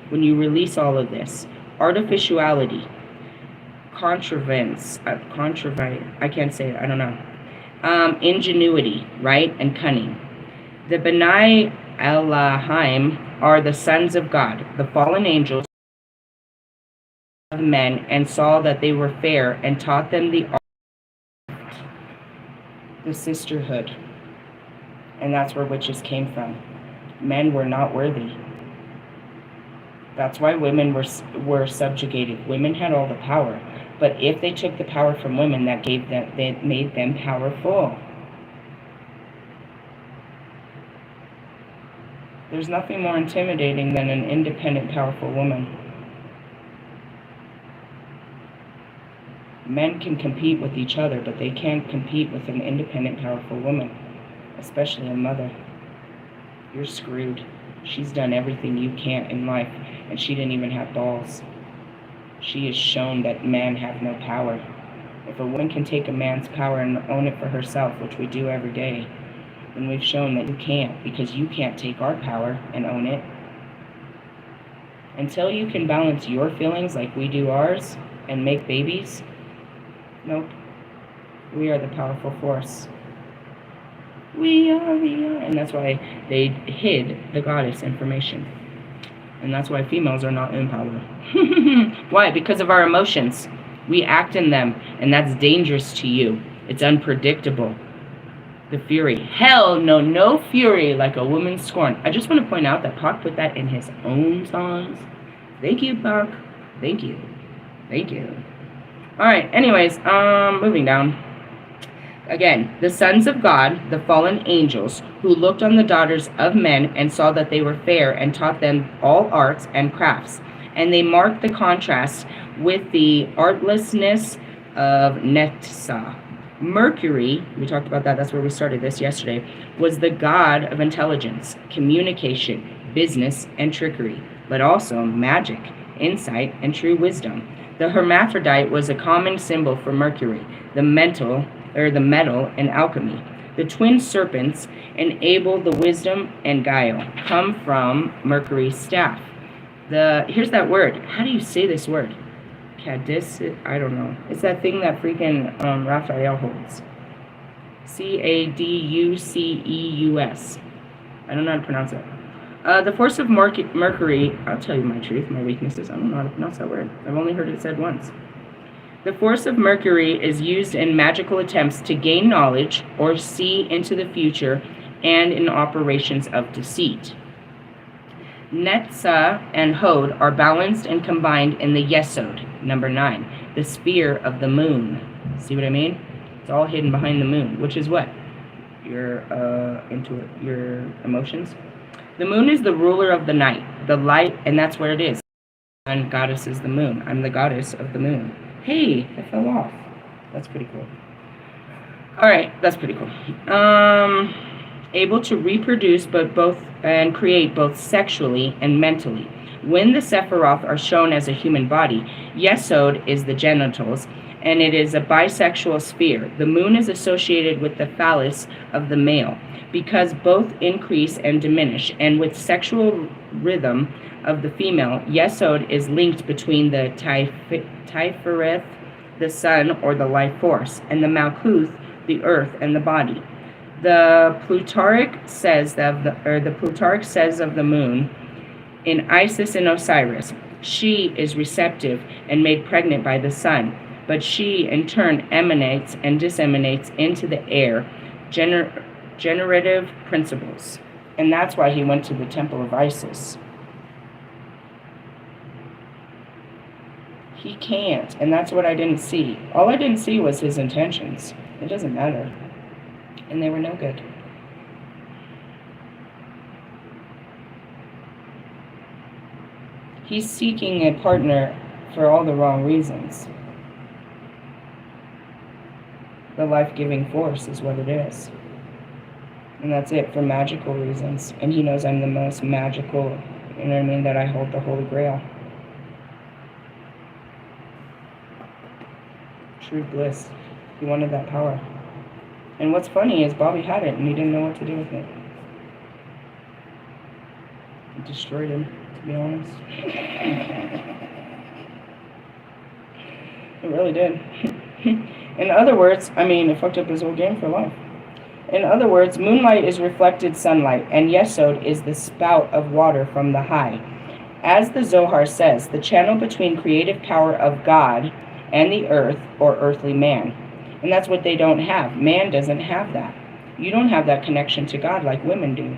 When you release all of this, artificiality, I can't say it, I don't know. Ingenuity, right? And cunning. The B'nai Elohim are the sons of God, the fallen angels of men, and saw that they were fair and taught them the sisterhood. And that's where witches came from. Men were not worthy. That's why women were subjugated. Women had all the power. But if they took the power from women, that made them powerful. There's nothing more intimidating than an independent, powerful woman. Men can compete with each other, but they can't compete with an independent, powerful woman, especially a mother. You're screwed. She's done everything you can't in life, and she didn't even have balls. She has shown that men have no power. If a woman can take a man's power and own it for herself, which we do every day, then we've shown that you can't, because you can't take our power and own it. Until you can balance your feelings like we do ours and make babies, nope. We are the powerful force. We are. And that's why they hid the goddess information. And that's why females are not in power. Why? Because of our emotions. We act in them, and that's dangerous to you. It's unpredictable. The fury. Hell no fury like a woman scorned. I just want to point out that Pac put that in his own songs. Thank you, Pac. Thank you. Thank you. Alright, anyways, moving down. Again, the sons of God, the fallen angels, who looked on the daughters of men and saw that they were fair and taught them all arts and crafts. And they marked the contrast with the artlessness of Netzah. Mercury, we talked about that, that's where we started this yesterday, was the god of intelligence, communication, business, and trickery, but also magic, insight, and true wisdom. The hermaphrodite was a common symbol for Mercury, the metal in alchemy. The twin serpents enable the wisdom and guile, come from Mercury's staff. Here's that word. How do you say this word? Caduceus? I don't know. It's that thing that freaking Raphael holds. Caduceus. I don't know how to pronounce it. The force of Mercury, I'll tell you my truth, my weaknesses. I don't know how to pronounce that word. I've only heard it said once. The force of Mercury is used in magical attempts to gain knowledge or see into the future and in operations of deceit. Netzah and Hod are balanced and combined in the Yesod, number 9, the sphere of the moon. See what I mean? It's all hidden behind the moon, which is what? Your emotions. The moon is the ruler of the night, the light, and that's where it is. And goddess is the moon. I'm the goddess of the moon. Hey, it fell off. That's pretty cool. All right, that's pretty cool. Able to reproduce and create both sexually and mentally. When the Sephiroth are shown as a human body, Yesod is the genitals, and it is a bisexual sphere. The moon is associated with the phallus of the male, because both increase and diminish, and with sexual rhythm of the female, Yesod is linked between the Tifereth, the sun or the life force, and the Malkuth, the earth and the body. The Plutarch says of the moon in Isis and Osiris, she is receptive and made pregnant by the sun, but she in turn emanates and disseminates into the air generative principles. And that's why he went to the temple of Isis. He can't, and that's what I didn't see. All I didn't see was his intentions. It doesn't matter. And they were no good. He's seeking a partner for all the wrong reasons. The life-giving force is what it is. And that's it, for magical reasons. And he knows I'm the most magical, you know what I mean, that I hold the Holy Grail. True bliss. He wanted that power. And what's funny is Bobby had it and he didn't know what to do with it. It destroyed him, to be honest. It really did. In other words, it fucked up his whole game for life. In other words, moonlight is reflected sunlight, and Yesod is the spout of water from the high. As the Zohar says, the channel between creative power of God and the earth, or earthly man. And that's what they don't have. Man doesn't have that. You don't have that connection to God like women do.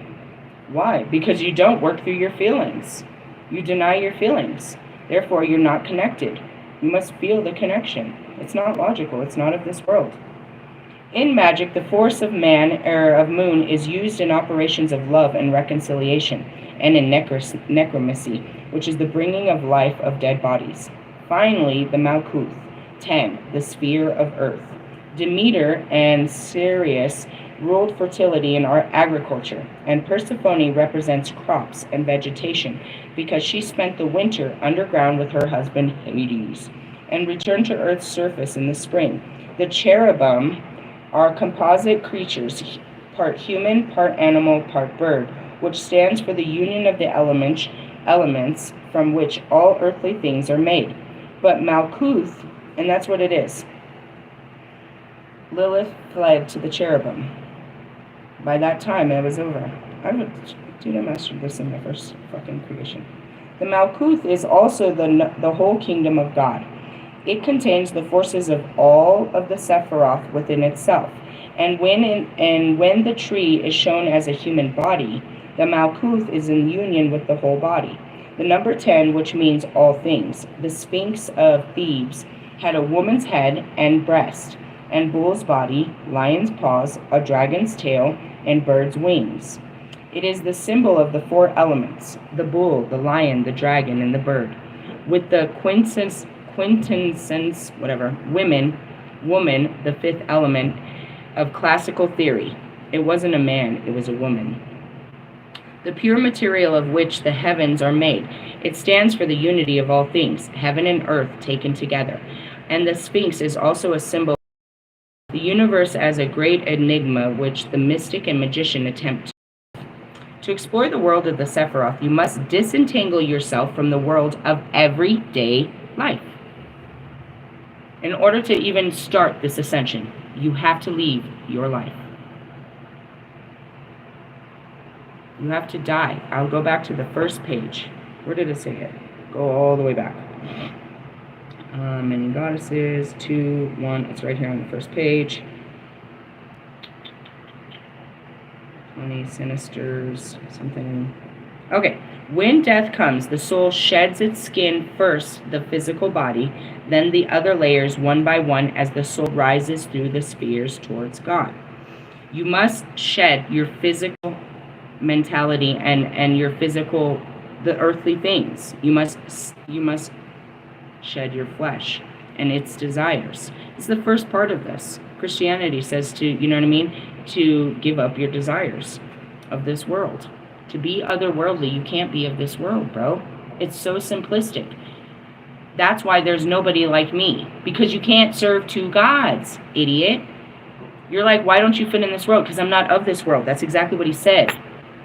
Why? Because you don't work through your feelings. You deny your feelings. Therefore, you're not connected. You must feel the connection. It's not logical. It's not of this world. In magic, the force of of moon is used in operations of love and reconciliation, and in necromancy, which is the bringing of life of dead bodies. Finally, the Malkuth, 10, the sphere of earth. Demeter and Sirius ruled fertility in our agriculture, and Persephone represents crops and vegetation because she spent the winter underground with her husband Hades and returned to Earth's surface in the spring. The cherubim are composite creatures, part human, part animal, part bird, which stands for the union of the elements from which all earthly things are made. But Malkuth, and that's what it is. Lilith fled to the cherubim. By that time, it was over. I mastered this in my first fucking creation. The Malkuth is also the whole kingdom of God. It contains the forces of all of the Sephiroth within itself. And when the tree is shown as a human body, the Malkuth is in union with the whole body. The number 10, which means all things. The Sphinx of Thebes had a woman's head and breast, and bull's body, lion's paws, a dragon's tail, and bird's wings. It is the symbol of the four elements, the bull, the lion, the dragon, and the bird, with the quintessence, woman, the fifth element of classical theory. It wasn't a man, it was a woman. The pure material of which the heavens are made. It stands for the unity of all things, heaven and earth taken together. And the Sphinx is also a symbol of the universe as a great enigma which the mystic and magician attempt to explore the world of the Sephiroth. You must disentangle yourself from the world of everyday life. In order to even start this ascension, you have to leave your life. You have to die. I'll go back to the first page. Where did it say it? Go all the way back. Many goddesses, 2, 1. It's right here on the first page. 20 sinisters, something. Okay. When death comes, the soul sheds its skin first, the physical body, then the other layers one by one as the soul rises through the spheres towards God. You must shed your physical mentality and your physical, the earthly things. You must shed your flesh and its desires. It's the first part of this. Christianity says to, you know what I mean, to give up your desires of this world. To be otherworldly, you can't be of this world, bro. It's so simplistic. That's why there's nobody like me, because you can't serve two gods, idiot. You're like, why don't you fit in this world? Because I'm not of this world. That's exactly what he said.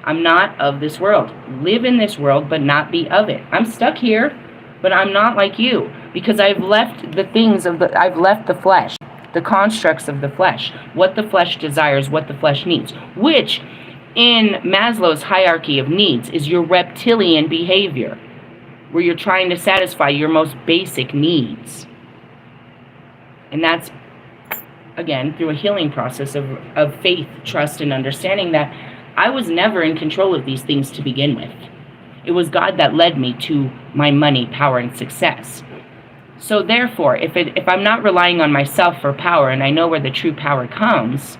I'm not of this world. Live in this world, but not be of it. I'm stuck here, but I'm not like you, because I've left the things of the, I've left the flesh, the constructs of the flesh, what the flesh desires, what the flesh needs, which in Maslow's hierarchy of needs is your reptilian behavior, where you're trying to satisfy your most basic needs. And that's, again, through a healing process of faith, trust, and understanding that I was never in control of these things to begin with. It was God that led me to my money, power, and success. So therefore, if I'm not relying on myself for power, and I know where the true power comes,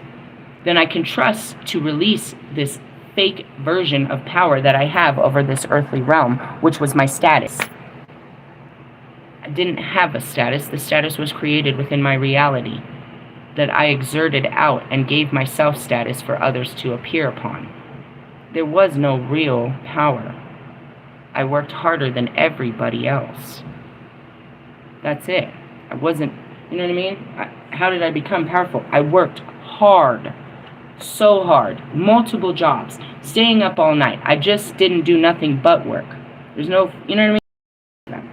then I can trust to release this fake version of power that I have over this earthly realm, which was my status. I didn't have a status. The status was created within my reality that I exerted out and gave myself status for others to appear upon. There was no real power. I worked harder than everybody else. That's it. I wasn't, you know what I mean? How did I become powerful? I worked hard. So hard. Multiple jobs. Staying up all night. I just didn't do nothing but work. There's no, you know what I mean?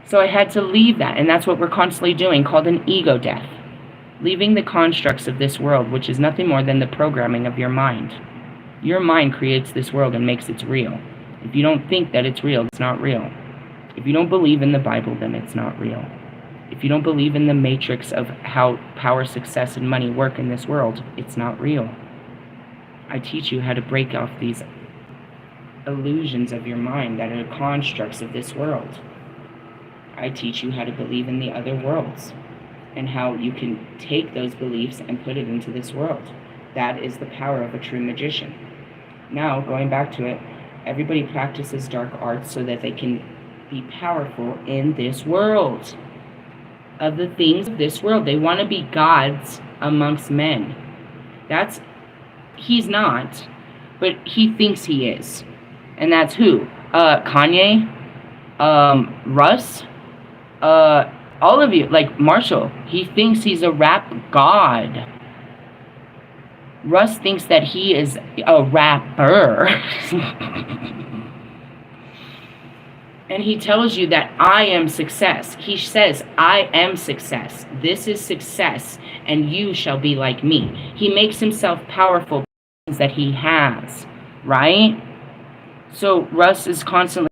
So I had to leave that, and that's what we're constantly doing, called an ego death. Leaving the constructs of this world, which is nothing more than the programming of your mind. Your mind creates this world and makes it real. If you don't think that it's real, it's not real. If you don't believe in the Bible, then it's not real. If you don't believe in the matrix of how power, success, and money work in this world, it's not real. I teach you how to break off these illusions of your mind that are constructs of this world. I teach you how to believe in the other worlds and how you can take those beliefs and put it into this world. That is the power of a true magician. Now, going back to it, everybody practices dark arts so that they can be powerful in this world. Of the things of this world. They want to be gods amongst men. He's not, but he thinks he is. And that's who? Kanye, Russ, all of you, like Marshall, he thinks he's a rap god. Russ thinks that he is a rapper. And he tells you that I am success. He says, I am success. This is success, and you shall be like me. He makes himself powerful that he has, right? So Russ is constantly,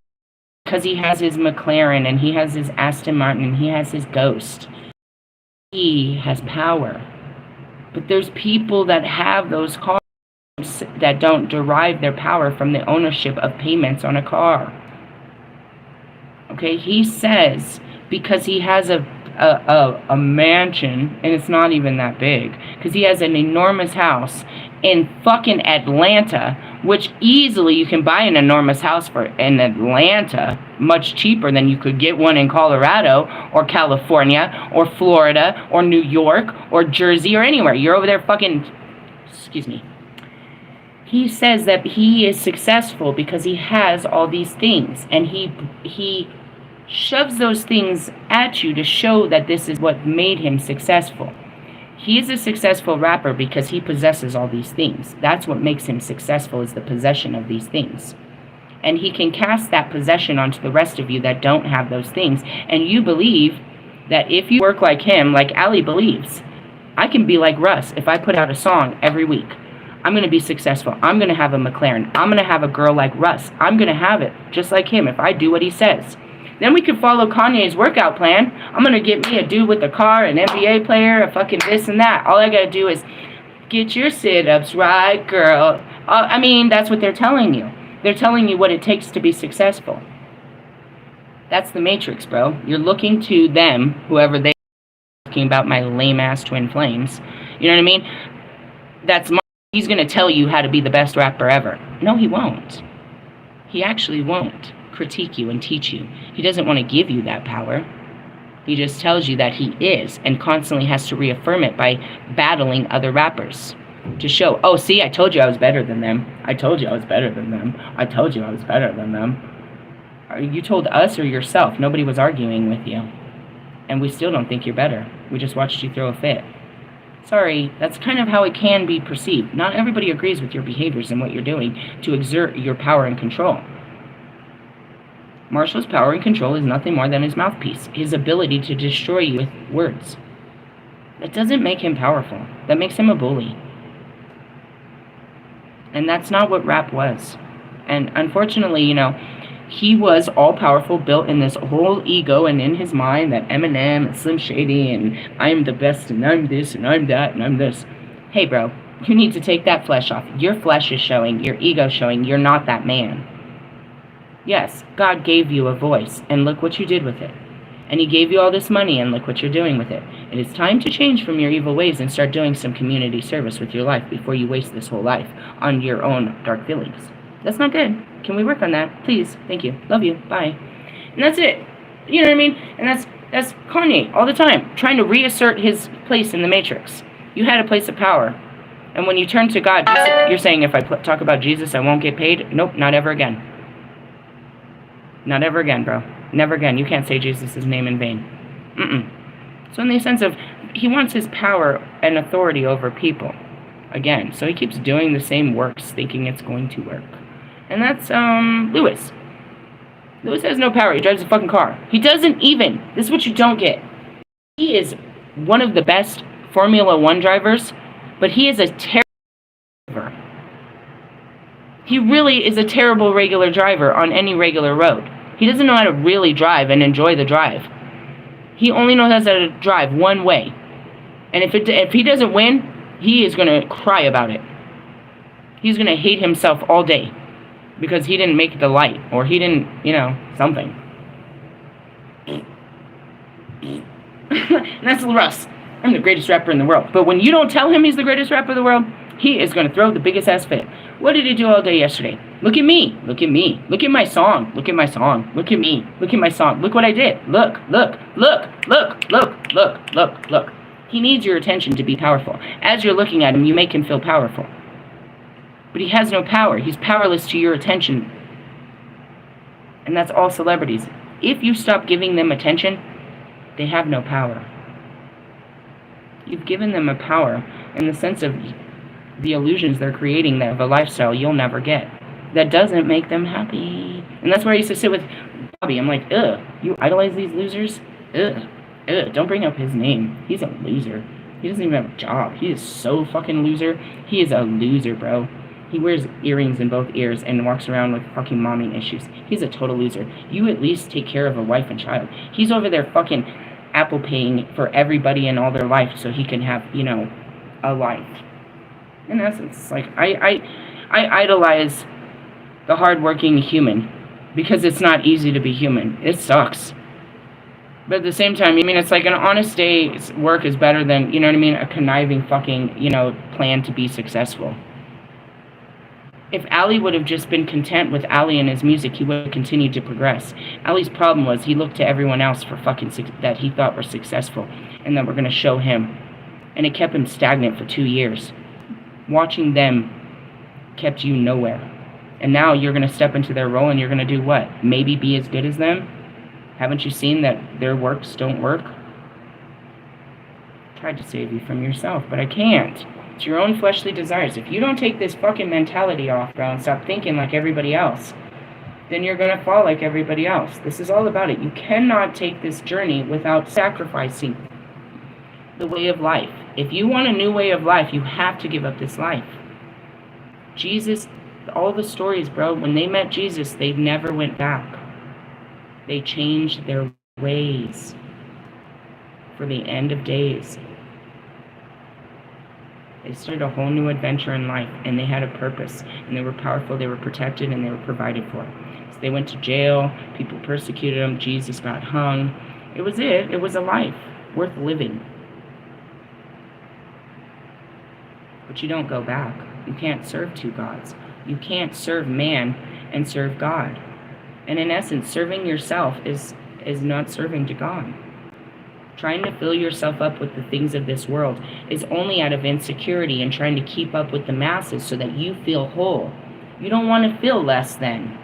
because he has his McLaren, and he has his Aston Martin, and he has his Ghost. He has power. But there's people that have those cars that don't derive their power from the ownership of payments on a car. Okay, he says because he has a mansion, and it's not even that big, because he has an enormous house in fucking Atlanta, which easily you can buy an enormous house for in Atlanta much cheaper than you could get one in Colorado or California or Florida or New York or Jersey or anywhere. You're over there fucking, excuse me. He says that he is successful because he has all these things, and he shoves those things at you to show that this is what made him successful. He is a successful rapper because he possesses all these things. That's what makes him successful, is the possession of these things. And he can cast that possession onto the rest of you that don't have those things. And you believe that if you work like him, like Ali believes, I can be like Russ if I put out a song every week. I'm going to be successful. I'm going to have a McLaren. I'm going to have a girl like Russ. I'm going to have it just like him if I do what he says. Then we could follow Kanye's workout plan. I'm going to get me a dude with a car, an NBA player, a fucking this and that. All I got to do is get your sit-ups right, girl. I mean, that's what they're telling you. They're telling you what it takes to be successful. That's the matrix, bro. You're looking to them, whoever they are, talking about my lame-ass twin flames. You know what I mean? That's he's going to tell you how to be the best rapper ever. No, he won't. He actually won't critique you and teach you. He doesn't want to give you that power. He just tells you that he is, and constantly has to reaffirm it by battling other rappers to show, oh, see, I told you I was better than them. I told you I was better than them. I told you I was better than them. You told us or yourself. Nobody was arguing with you. And we still don't think you're better. We just watched you throw a fit. Sorry, that's kind of how it can be perceived. Not everybody agrees with your behaviors and what you're doing to exert your power and control. Marshall's power and control is nothing more than his mouthpiece, his ability to destroy you with words. That doesn't make him powerful. That makes him a bully. And that's not what rap was. And unfortunately, you know, he was all-powerful, built in this whole ego and in his mind that Eminem and Slim Shady and I'm the best and I'm this and I'm that and I'm this. Hey, bro, you need to take that flesh off. Your flesh is showing, your ego showing, you're not that man. Yes, God gave you a voice, and look what you did with it. And he gave you all this money, and look what you're doing with it. It is time to change from your evil ways and start doing some community service with your life before you waste this whole life on your own dark feelings. That's not good. Can we work on that? Please. Thank you. Love you. Bye. And that's it. You know what I mean? And that's Kanye all the time, trying to reassert his place in the Matrix. You had a place of power. And when you turn to God, you're saying, if I talk about Jesus, I won't get paid? Nope, not ever again. Not ever again, bro. Never again. You can't say Jesus' name in vain. So in the sense of, he wants his power and authority over people. Again. So he keeps doing the same works, thinking it's going to work. And that's, Lewis. Lewis has no power. He drives a fucking car. He doesn't even. This is what you don't get. He is one of the best Formula One drivers, but he is a terrible driver. He really is a terrible regular driver on any regular road. He doesn't know how to really drive and enjoy the drive. He only knows how to drive one way. And if he doesn't win, he is going to cry about it. He's going to hate himself all day because he didn't make the light, or he didn't, you know, something. And that's Russ. I'm the greatest rapper in the world. But when you don't tell him he's the greatest rapper in the world, he is going to throw the biggest ass fit. What did he do all day yesterday? Look at me. Look at me. Look at my song. Look at my song. Look at me. Look at my song. Look what I did. Look, look, look, look, look, look, look, look. He needs your attention to be powerful. As you're looking at him, you make him feel powerful. But he has no power. He's powerless to your attention. And that's all celebrities. If you stop giving them attention, they have no power. You've given them a power in the sense of the illusions they're creating of a lifestyle you'll never get. That doesn't make them happy. And that's where I used to sit with Bobby. I'm like, ugh, you idolize these losers? Ugh, ugh, don't bring up his name. He's a loser. He doesn't even have a job. He is so fucking loser. He is a loser, bro. He wears earrings in both ears and walks around with fucking mommy issues. He's a total loser. You at least take care of a wife and child. He's over there fucking Apple paying for everybody in all their life so he can have, you know, a life. In essence, like, I idolize the hardworking human because it's not easy to be human. It sucks. But at the same time, I mean, it's like an honest day's work is better than, you know what I mean, a conniving fucking, you know, plan to be successful. If Ali would have just been content with Ali and his music, he would have continued to progress. Ali's problem was he looked to everyone else for fucking that he thought were successful and that were going to show him. And it kept him stagnant for 2 years. Watching them kept you nowhere. And now you're going to step into their role and you're going to do what? Maybe be as good as them? Haven't you seen that their works don't work? I tried to save you from yourself, but I can't. It's your own fleshly desires. If you don't take this fucking mentality off, bro, and stop thinking like everybody else, then you're going to fall like everybody else. This is all about it. You cannot take this journey without sacrificing the way of life. If you want a new way of life, you have to give up this life. Jesus, all the stories, bro, when they met Jesus, they never went back. They changed their ways for the end of days. They started a whole new adventure in life, and they had a purpose, and they were powerful, they were protected, and they were provided for. So they went to jail, people persecuted them, Jesus got hung. It was it. It was a life worth living. But you don't go back. You can't serve two gods. You can't serve man and serve God. And in essence, serving yourself is not serving to God. Trying to fill yourself up with the things of this world is only out of insecurity and trying to keep up with the masses so that you feel whole. You don't want to feel less than.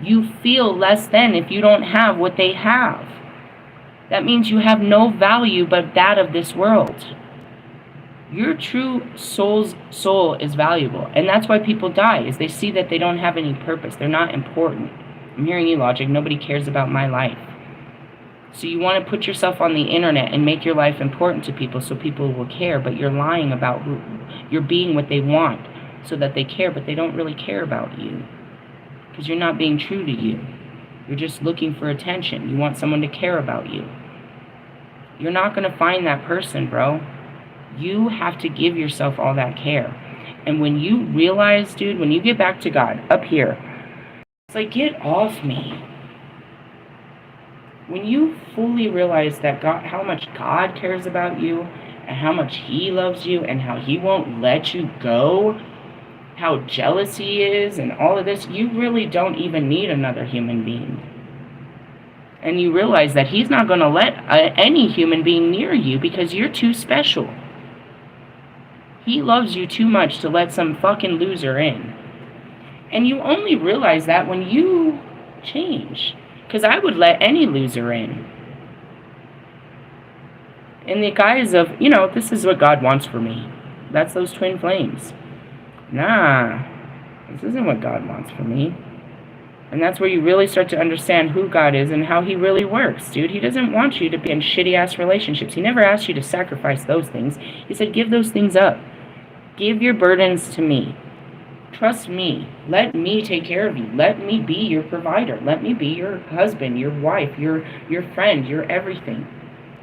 You feel less than if you don't have what they have. That means you have no value but that of this world. Your true soul is valuable. And that's why people die, is they see that they don't have any purpose. They're not important. I'm hearing you, Logic. Nobody cares about my life. So you want to put yourself on the internet and make your life important to people so people will care, but you're lying about who you're being, what they want so that they care, but they don't really care about you because you're not being true to you. You're just looking for attention. You want someone to care about you. You're not going to find that person, bro. You have to give yourself all that care. And when you realize, dude, when you get back to God up here, it's like, get off me. When you fully realize that God, how much God cares about you and how much He loves you and how He won't let you go, how jealous He is and all of this, you really don't even need another human being. And you realize that He's not going to let any human being near you because you're too special. He loves you too much to let some fucking loser in. And you only realize that when you change. Because I would let any loser in the guise of, this is what God wants for me. That's those twin flames. Nah, this isn't what God wants for me. And that's where you really start to understand who God is and how He really works, dude. He doesn't want you to be in shitty-ass relationships. He never asked you to sacrifice those things. He said, give those things up. Give your burdens to me. Trust me. Let me take care of you. Let me be your provider. Let me be your husband, your wife, your friend, your everything.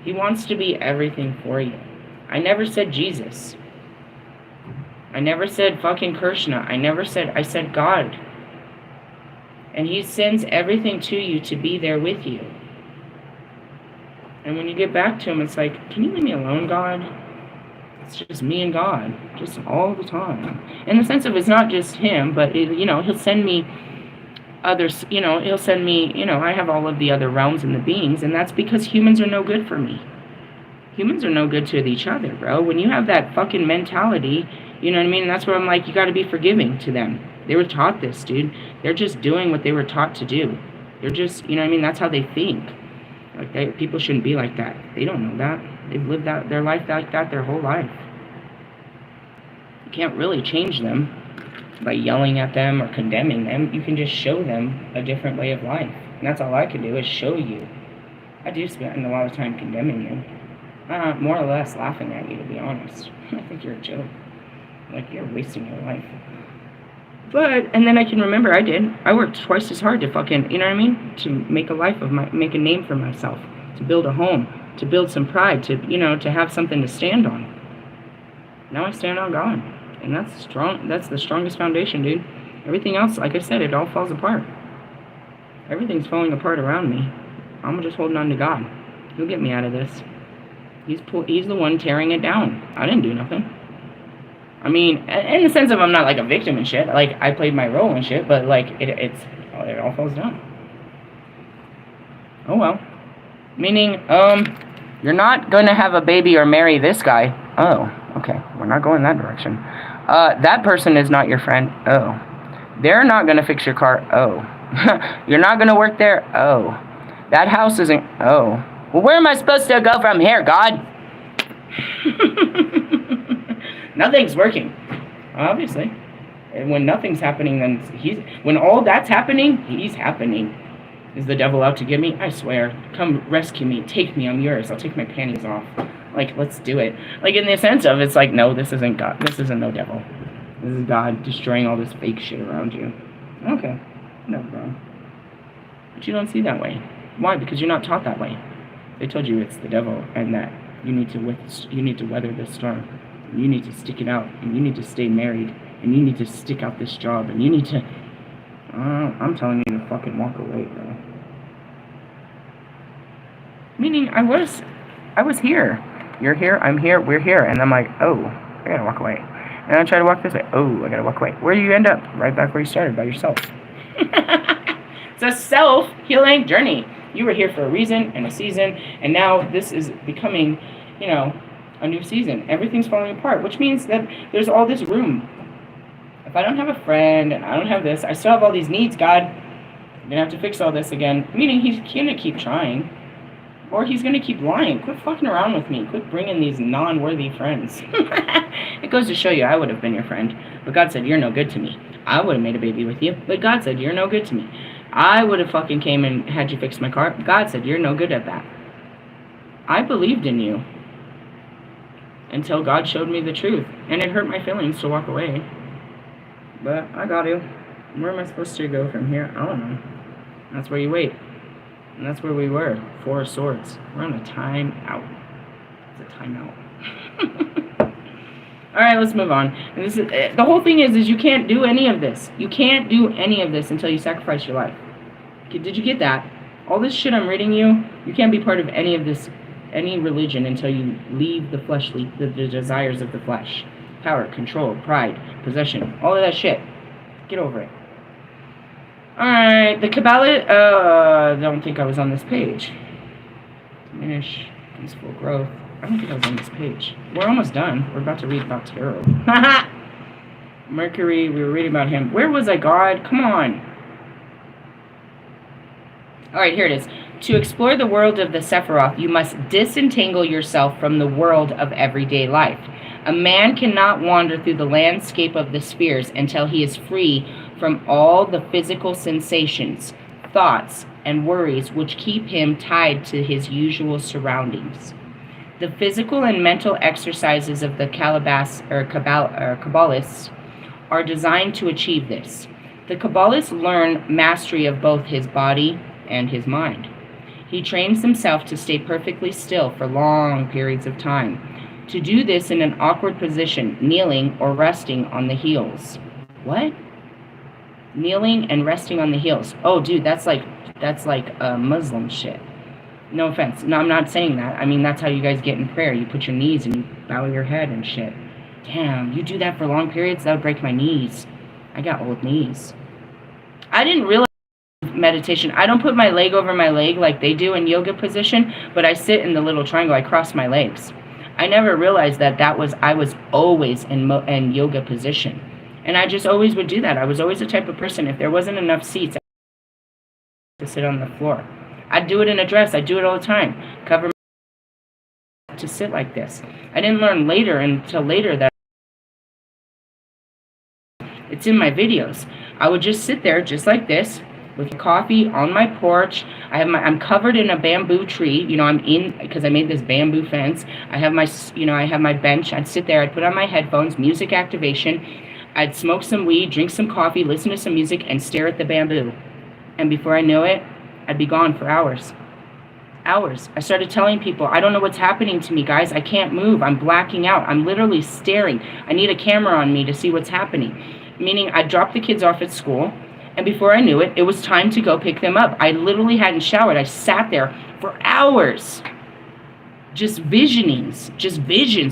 He wants to be everything for you. I never said Jesus. I never said fucking Krishna. I said God. And He sends everything to you to be there with you. And when you get back to Him, it's like, can you leave me alone, God? It's just me and God, just all the time. In the sense of it's not just Him, but, He'll send me others, He'll send me, I have all of the other realms and the beings, and that's because humans are no good for me. Humans are no good to each other, bro. When you have that fucking mentality, you know what I mean? And that's where I'm like, you got to be forgiving to them. They were taught this, dude. They're just doing what they were taught to do. They're just, that's how they think. Like, people shouldn't be like that. They don't know that. They've lived their life like that their whole life. You can't really change them by yelling at them or condemning them. You can just show them a different way of life. And that's all I can do is show you. I do spend a lot of time condemning you. More or less laughing at you, to be honest. I think you're a joke. Like, you're wasting your life. And then I can remember I worked twice as hard to fucking, to make a life make a name for myself, to build a home, to build some pride, to have something to stand on. Now I stand on God. And that's strong. That's the strongest foundation, dude. Everything else, like I said, it all falls apart. Everything's falling apart around me. I'm just holding on to God. He'll get me out of this. He's the one tearing it down. I didn't do nothing. I mean, in the sense of I'm not like a victim and shit. Like, I played my role and shit, but like it all falls down. Oh well. Meaning, you're not gonna have a baby or marry this guy. Oh, okay. We're not going that direction. That person is not your friend. Oh. They're not gonna fix your car. Oh. You're not gonna work there. Oh. That house isn't. Oh. Well, where am I supposed to go from here, God? Nothing's working, obviously. And when nothing's happening, then when all that's happening, He's happening. Is the devil out to get me? I swear. Come rescue me. Take me. I'm yours. I'll take my panties off. Like, let's do it. Like, in the sense of, it's like, no, this isn't God. This isn't no devil. This is God destroying all this fake shit around you. Okay. No problem. But you don't see that way. Why? Because you're not taught that way. They told you it's the devil and that you need to weather this storm. You need to stick it out, and you need to stay married, and you need to stick out this job, and you need to... I'm telling you to fucking walk away, bro. Meaning, I was here. You're here, I'm here, we're here, and I'm like, oh, I gotta walk away. And I try to walk this way. Oh, I gotta walk away. Where do you end up? Right back where you started, by yourself. It's a self-healing journey. You were here for a reason and a season, and now this is becoming, you know, a new season. Everything's falling apart, which means that there's all this room. If I don't have a friend and I don't have this, I still have all these needs, God. I'm going to have to fix all this again. Meaning he's going to keep trying. Or he's going to keep lying. Quit fucking around with me. Quit bringing these non-worthy friends. It goes to show you I would have been your friend. But God said, you're no good to me. I would have made a baby with you. But God said, you're no good to me. I would have fucking came and had you fix my car. God said, you're no good at that. I believed in you. Until God showed me the truth. And it hurt my feelings to walk away. But I got to. Where am I supposed to go from here? I don't know. That's where you wait. And that's where we were. 4 of Swords. We're on a time out. It's a time out. Alright, let's move on. And this is, the whole thing is you can't do any of this. You can't do any of this until you sacrifice your life. Did you get that? All this shit I'm reading you can't be part of any of this, any religion until you leave the fleshly, the desires of the flesh. Power, control, pride, possession, all of that shit. Get over it. Alright, the Kabbalah, I don't think I was on this page. Diminish, peaceful growth. I don't think I was on this page. We're almost done. We're about to read about tarot. Mercury, we were reading about him. Where was I, God? Come on. Alright, here it is. To explore the world of the Sephiroth, you must disentangle yourself from the world of everyday life. A man cannot wander through the landscape of the spheres until he is free from all the physical sensations, thoughts, and worries which keep him tied to his usual surroundings. The physical and mental exercises of the Kabbalists are designed to achieve this. The Kabbalists learn mastery of both his body and his mind. He trains himself to stay perfectly still for long periods of time. To do this in an awkward position, kneeling or resting on the heels. What? Kneeling and resting on the heels. Oh, dude, that's like Muslim shit. No offense. No, I'm not saying that. I mean, that's how you guys get in prayer. You put your knees and you bow your head and shit. Damn, you do that for long periods? That would break my knees. I got old knees. I didn't realize meditation. I don't put my leg over my leg like they do in yoga position, but I sit in the little triangle. I cross my legs. I never realized that I was always in yoga position. And I just always would do that. I was always the type of person, if there wasn't enough seats, to sit on the floor. I'd do it in a dress. I'd do it all the time. Cover my to sit like this. I didn't learn until later that it's in my videos. I would just sit there just like this with coffee on my porch. I'm covered in a bamboo tree. You know, I'm in because I made this bamboo fence. I have my bench. I'd sit there. I'd put on my headphones, music activation. I'd smoke some weed, drink some coffee, listen to some music, and stare at the bamboo. And before I knew it, I'd be gone for hours. Hours. I started telling people, I don't know what's happening to me, guys. I can't move. I'm blacking out. I'm literally staring. I need a camera on me to see what's happening. Meaning I dropped the kids off at school, and before I knew it, it was time to go pick them up. I literally hadn't showered. I sat there for hours. Just visions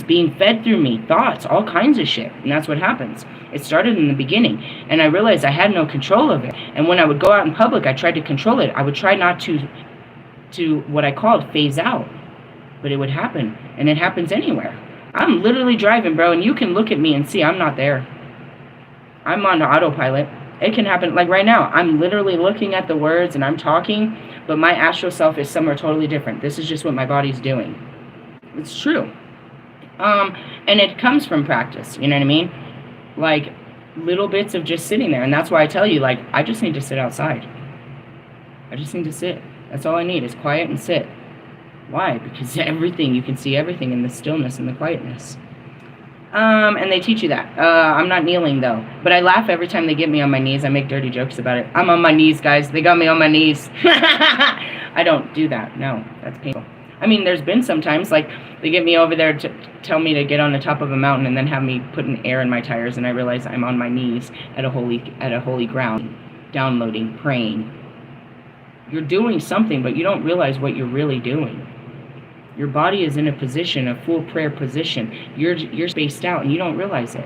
being fed through me, thoughts, all kinds of shit. And that's what happens. It started in the beginning, and I realized I had no control of it. And when I would go out in public, I tried to control it. I would try not to what I called phase out. But it would happen, and it happens anywhere. I'm literally driving, bro, and you can look at me and see I'm not there. I'm on autopilot. It can happen, like right now, I'm literally looking at the words and I'm talking, but my astral self is somewhere totally different. This is just what my body's doing. It's true. And it comes from practice, you know what I mean? Like, little bits of just sitting there, and that's why I tell you, like, I just need to sit outside. I just need to sit. That's all I need, is quiet and sit. Why? Because everything, you can see everything in the stillness and the quietness. And they teach you that. I'm not kneeling, though. But I laugh every time they get me on my knees. I make dirty jokes about it. I'm on my knees, guys. They got me on my knees. I don't do that. No, that's painful. I mean, there's been sometimes, like, they get me over there to tell me to get on the top of a mountain and then have me put an air in my tires, and I realize I'm on my knees at a holy ground, downloading, praying. You're doing something, but you don't realize what you're really doing. Your body is in a position, a full prayer position. You're spaced out, and you don't realize it.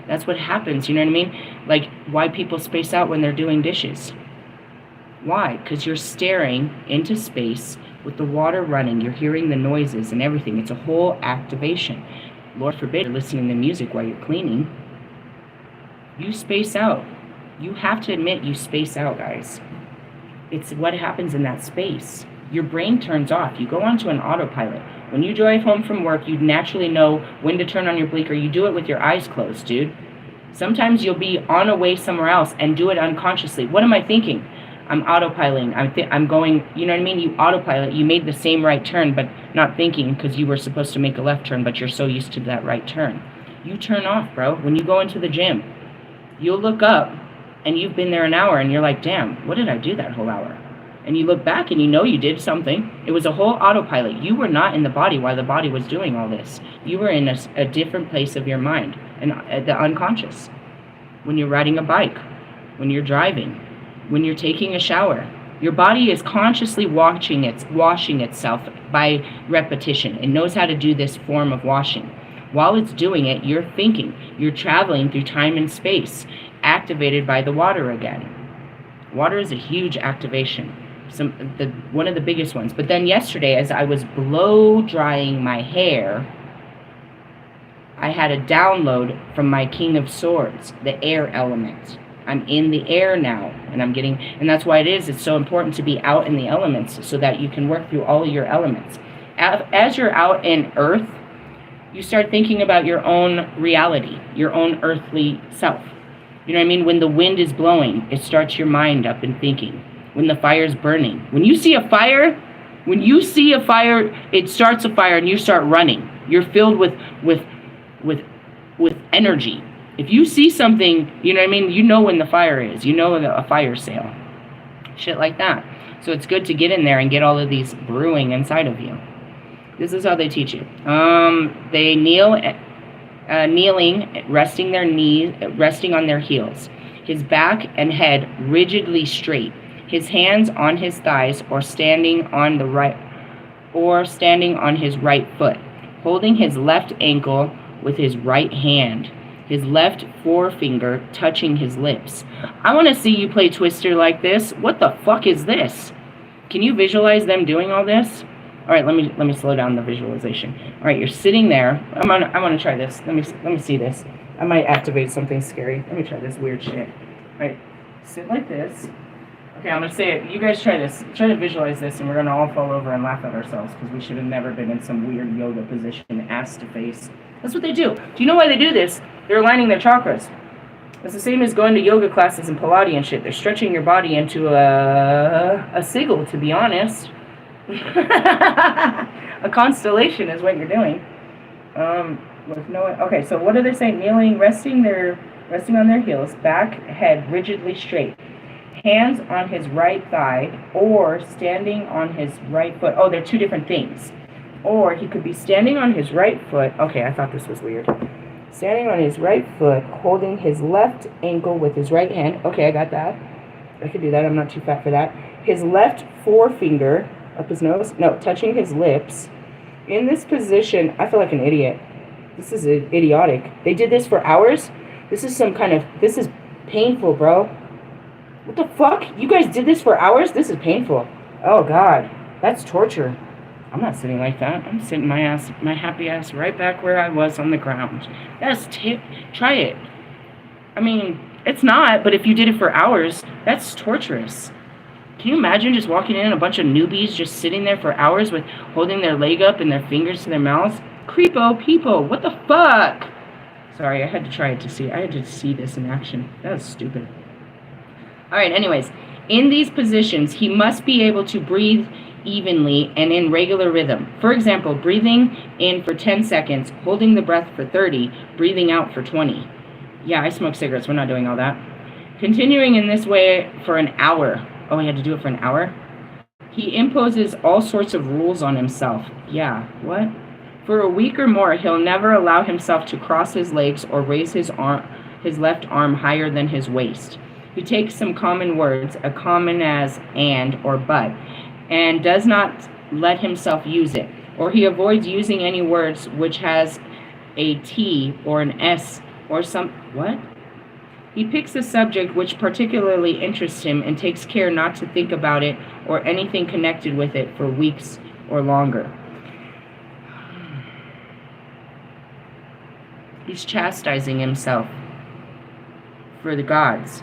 That's what happens, you know what I mean? Like, why people space out when they're doing dishes. Why? Because you're staring into space with the water running. You're hearing the noises and everything. It's a whole activation. Lord forbid you're listening to music while you're cleaning. You space out. You have to admit you space out, guys. It's what happens in that space. Your brain turns off. You go onto an autopilot. When you drive home from work, you naturally know when to turn on your blinker. You do it with your eyes closed, dude. Sometimes you'll be on a way somewhere else and do it unconsciously. What am I thinking? I'm autopiloting. I'm going, you know what I mean? You autopilot. You made the same right turn, but not thinking because you were supposed to make a left turn, but you're so used to that right turn. You turn off, bro. When you go into the gym, you'll look up and you've been there an hour and you're like, damn, what did I do that whole hour? And you look back and you know you did something. It was a whole autopilot. You were not in the body while the body was doing all this. You were in a different place of your mind, and the unconscious. When you're riding a bike, when you're driving, when you're taking a shower, your body is consciously washing itself by repetition. It knows how to do this form of washing. While it's doing it, you're thinking. You're traveling through time and space, activated by the water again. Water is a huge activation. One of the biggest ones. But then yesterday, as I was blow drying my hair, I had a download from my King of Swords, the air element. I'm in the air now, and that's why it's so important to be out in the elements so that you can work through all of your elements. As you're out in earth, you start thinking about your own reality, your own earthly self. You know what I mean? When the wind is blowing, it starts your mind up and thinking. When the fire's burning. When you see a fire, it starts a fire and you start running. You're filled with energy. If you see something, you know what I mean? You know when the fire is. You know a fire sale. Shit like that. So it's good to get in there and get all of these brewing inside of you. This is how they teach it. They kneeling, resting on their heels. His back and head rigidly straight. His hands on his thighs or standing on his right foot, holding his left ankle with his right hand, his left forefinger touching his lips. I want to see you play Twister like this. What the fuck is this? Can you visualize them doing all this? All right, let me slow down the visualization. All right, you're sitting there. I want to try this. Let me see this. I might activate something scary. Let me try this weird shit. All right, sit like this. Okay, I'm gonna say it. You guys try this. Try to visualize this, and we're gonna all fall over and laugh at ourselves because we should have never been in some weird yoga position, ass to face. That's what they do. Do you know why they do this? They're aligning their chakras. It's the same as going to yoga classes and Pilates and shit. They're stretching your body into a sigil, to be honest. A constellation is what you're doing. Okay, so what do they say? Kneeling, resting on their heels, back, head rigidly straight. Hands on his right thigh or standing on his right foot. Oh, they're two different things. Or he could be standing on his right foot. Okay, I thought this was weird. Standing on his right foot, holding his left ankle with his right hand. Okay, I got that. I could do that. I'm not too fat for that. His left forefinger up his nose. No, touching his lips. In this position, I feel like an idiot. This is idiotic. They did this for hours? This is painful, bro. What the fuck? You guys did this for hours? This is painful. Oh, God. That's torture. I'm not sitting like that. I'm sitting my happy ass right back where I was on the ground. Try it. I mean, it's not, but if you did it for hours, that's torturous. Can you imagine just walking in and a bunch of newbies just sitting there for hours with holding their leg up and their fingers to their mouths? Creepo people. What the fuck? Sorry, I had to see this in action. That was stupid. All right, anyways, in these positions, he must be able to breathe evenly and in regular rhythm. For example, breathing in for 10 seconds, holding the breath for 30, breathing out for 20. Yeah, I smoke cigarettes. We're not doing all that. Continuing in this way for an hour. Oh, he had to do it for an hour? He imposes all sorts of rules on himself. Yeah, what? For a week or more, he'll never allow himself to cross his legs or raise his left arm higher than his waist. He takes some common words, a common as and or but, and does not let himself use it. Or he avoids using any words which has a T or an S or some... What? He picks a subject which particularly interests him and takes care not to think about it or anything connected with it for weeks or longer. He's chastising himself for the gods.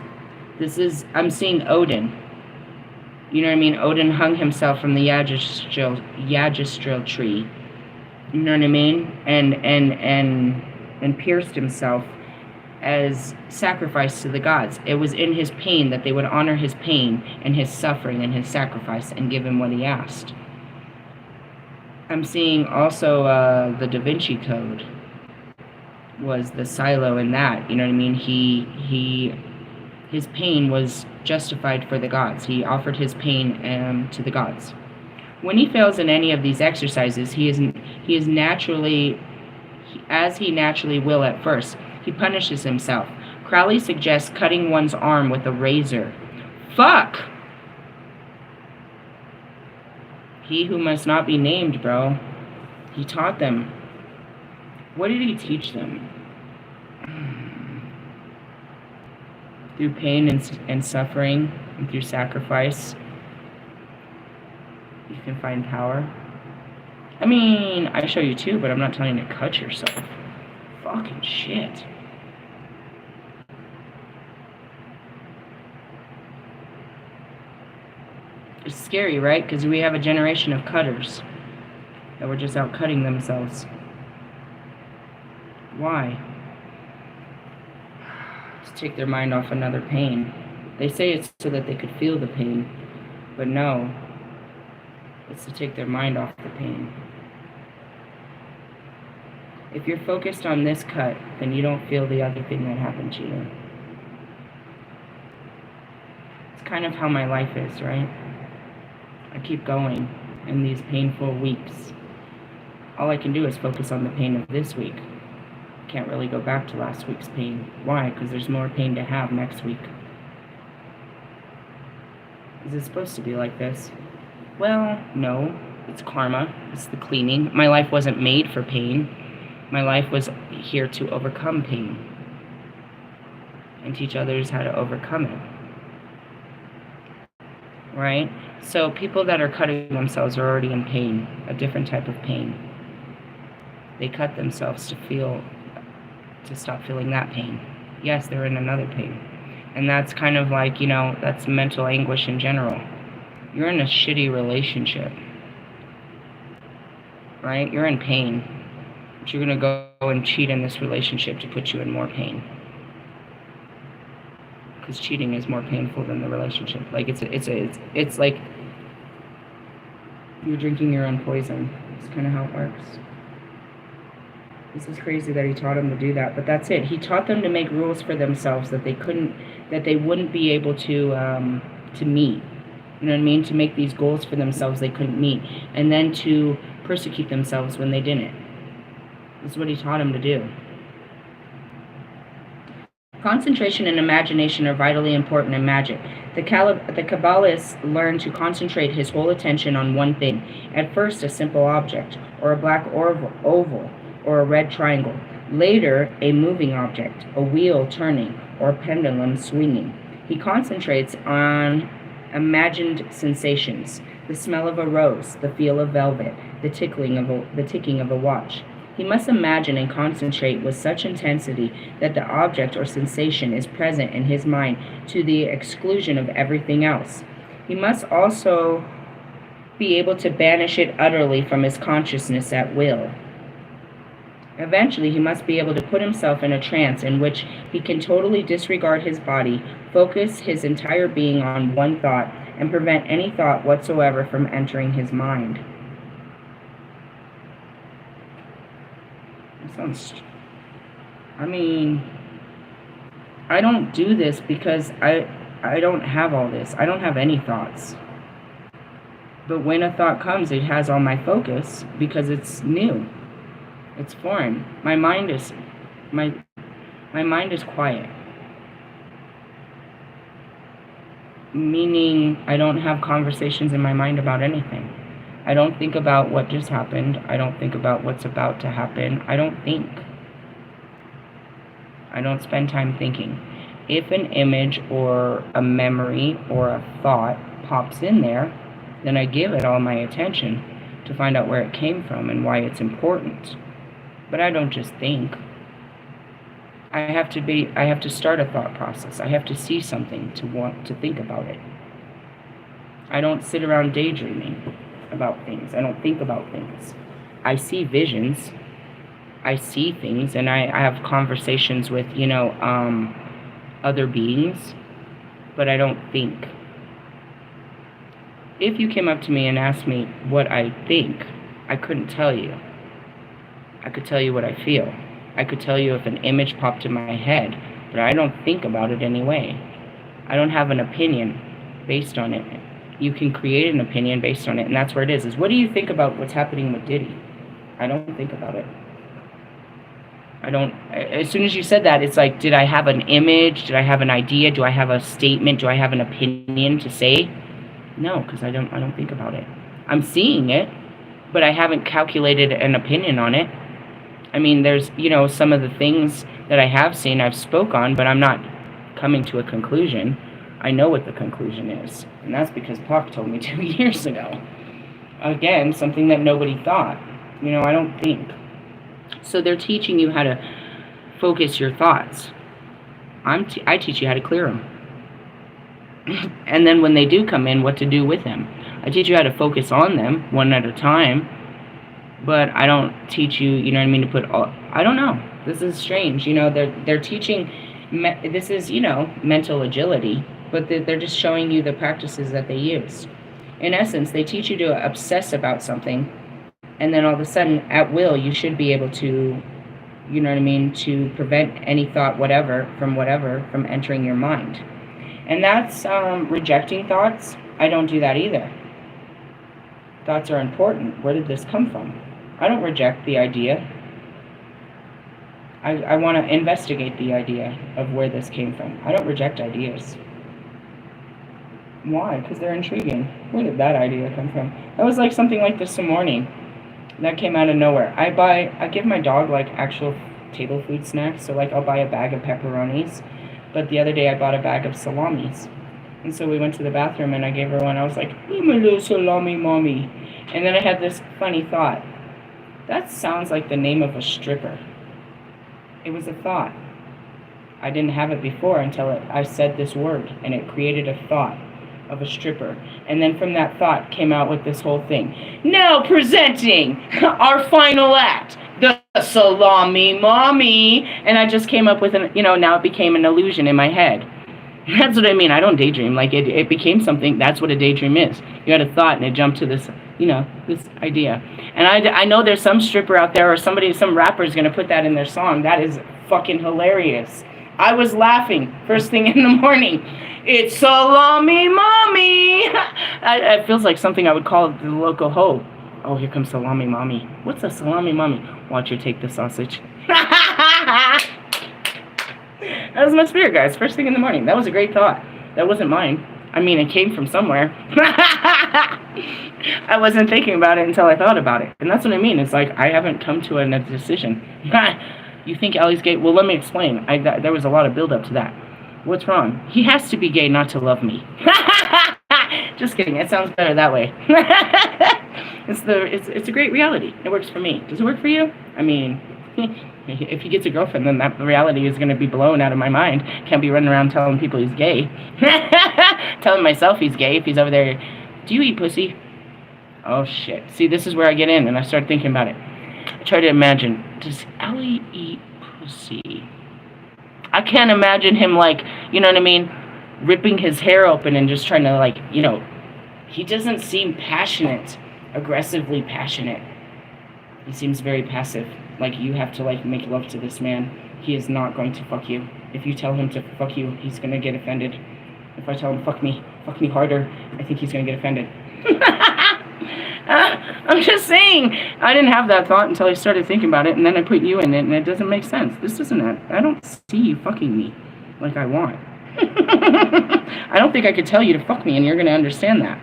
I'm seeing Odin. You know what I mean? Odin hung himself from the Yggdrasil tree. You know what I mean? And pierced himself as sacrifice to the gods. It was in his pain that they would honor his pain and his suffering and his sacrifice and give him what he asked. I'm seeing also the Da Vinci Code was the silo in that. You know what I mean? His pain was justified for the gods. He offered his pain to the gods. When he fails in any of these exercises, he is naturally, as he naturally will at first, he punishes himself. Crowley suggests cutting one's arm with a razor. Fuck! He who must not be named, bro. He taught them. What did he teach them? Through pain and suffering and through sacrifice, you can find power. I mean, I show you too, but I'm not telling you to cut yourself. Fucking shit. It's scary, right? Because we have a generation of cutters that were just out cutting themselves. Why? To take their mind off another pain. They say it's so that they could feel the pain, but no. It's to take their mind off the pain. If you're focused on this cut, then you don't feel the other thing that happened to you. It's kind of how my life is, right? I keep going in these painful weeks. All I can do is focus on the pain of this week. Can't really go back to last week's pain. Why? Because there's more pain to have next week. Is it supposed to be like this? Well, no. It's karma. It's the cleaning. My life wasn't made for pain. My life was here to overcome pain and teach others how to overcome it. Right? So people that are cutting themselves are already in pain, a different type of pain. They cut themselves to stop feeling that pain. Yes, they're in another pain. And that's kind of like, that's mental anguish in general. You're in a shitty relationship. Right? You're in pain. But you're going to go and cheat in this relationship to put you in more pain. Because cheating is more painful than the relationship. Like it's like you're drinking your own poison. It's kind of how it works. This is crazy that he taught them to do that, but that's it. He taught them to make rules for themselves that they wouldn't be able to meet. You know what I mean? To make these goals for themselves they couldn't meet, and then to persecute themselves when they didn't. This is what he taught them to do. Concentration and imagination are vitally important in magic. The Kabbalist learned to concentrate his whole attention on one thing. At first, a simple object, or a black oval, or a red triangle. Later, a moving object, a wheel turning, or a pendulum swinging. He concentrates on imagined sensations, the smell of a rose, the feel of velvet, the ticking of a watch. He must imagine and concentrate with such intensity that the object or sensation is present in his mind to the exclusion of everything else. He must also be able to banish it utterly from his consciousness at will. Eventually, he must be able to put himself in a trance in which he can totally disregard his body, focus his entire being on one thought, and prevent any thought whatsoever from entering his mind. I don't do this because I don't have all this. I don't have any thoughts. But when a thought comes, it has all my focus because it's new. It's foreign. My mind is quiet. Meaning I don't have conversations in my mind about anything. I don't think about what just happened. I don't think about what's about to happen. I don't think. I don't spend time thinking. if an image or a memory or a thought pops in there, then I give it all my attention to find out where it came from and why it's important. But I don't just think. I have to start a thought process. I have to see something to want to think about it. I don't sit around daydreaming about things. I don't think about things. I see visions. I see things, and I have conversations with, other beings, but I don't think. If you came up to me and asked me what I think, I couldn't tell you. I could tell you what I feel. I could tell you if an image popped in my head, but I don't think about it anyway. I don't have an opinion based on it. You can create an opinion based on it, and that's where it is what do you think about what's happening with Diddy? I don't think about it. I don't. As soon as you said that, it's like, did I have an image? Did I have an idea? Do I have a statement? Do I have an opinion to say? No, because I don't think about it. I'm seeing it, but I haven't calculated an opinion on it. I mean, there's, some of the things that I have seen, I've spoke on, but I'm not coming to a conclusion. I know what the conclusion is, and that's because Pac told me 2 years ago. Again, something that nobody thought. I don't think. So they're teaching you how to focus your thoughts. I teach you how to clear them. And then when they do come in, what to do with them. I teach you how to focus on them one at a time. But I don't teach you, to put all... I don't know. This is strange. They're teaching... This is, mental agility. But they're just showing you the practices that they use. In essence, they teach you to obsess about something. And then all of a sudden, at will, you should be able to, to prevent any thought, whatever, from entering your mind. And that's rejecting thoughts. I don't do that either. Thoughts are important. Where did this come from? I don't reject the idea. I want to investigate the idea of where this came from. I don't reject ideas. Why? Because they're intriguing. Where did that idea come from? That was like something like this morning. That came out of nowhere. I give my dog like actual table food snacks. So like I'll buy a bag of pepperonis. But the other day I bought a bag of salamis. And so we went to the bathroom and I gave her one. I was like, I'm a little salami mommy. And then I had this funny thought. That sounds like the name of a stripper. It was a thought. I didn't have it before until I said this word. And it created a thought of a stripper. And then from that thought came out with this whole thing. Now presenting our final act, the salami mommy. And I just came up with now it became an illusion in my head. That's what I mean. I don't daydream. Like it became something. That's what a daydream is. You had a thought and it jumped to this, this idea. And I know there's some stripper out there or some rapper is going to put that in their song. That is fucking hilarious. I was laughing first thing in the morning. It's salami mommy. It feels like something I would call the local hoe. Oh, here comes salami mommy. What's a salami mommy? Watch her take the sausage. That was my spirit, guys. First thing in the morning. That was a great thought. That wasn't mine. I mean, it came from somewhere. I wasn't thinking about it until I thought about it. And that's what I mean. It's like I haven't come to a decision. You think Ellie's gay? Well, let me explain. There was a lot of build-up to that. What's wrong? He has to be gay not to love me. Just kidding. It sounds better that way. It's a great reality. It works for me. Does it work for you? I mean, if he gets a girlfriend, then that reality is going to be blown out of my mind. Can't be running around telling people he's gay. Telling myself he's gay if he's over there. Do you eat pussy? Oh, shit. See, this is where I get in, and I start thinking about it. I try to imagine, does Ellie eat pussy? I can't imagine him, like, you know what I mean, ripping his hair open and just trying to, like, he doesn't seem passionate, aggressively passionate. He seems very passive. Like, you have to, like, make love to this man. He is not going to fuck you. If you tell him to fuck you, he's going to get offended. If I tell him, fuck me harder, I think he's going to get offended. I'm just saying. I didn't have that thought until I started thinking about it, and then I put you in it, and it doesn't make sense. This isn't it. I don't see you fucking me like I want. I don't think I could tell you to fuck me, and you're going to understand that.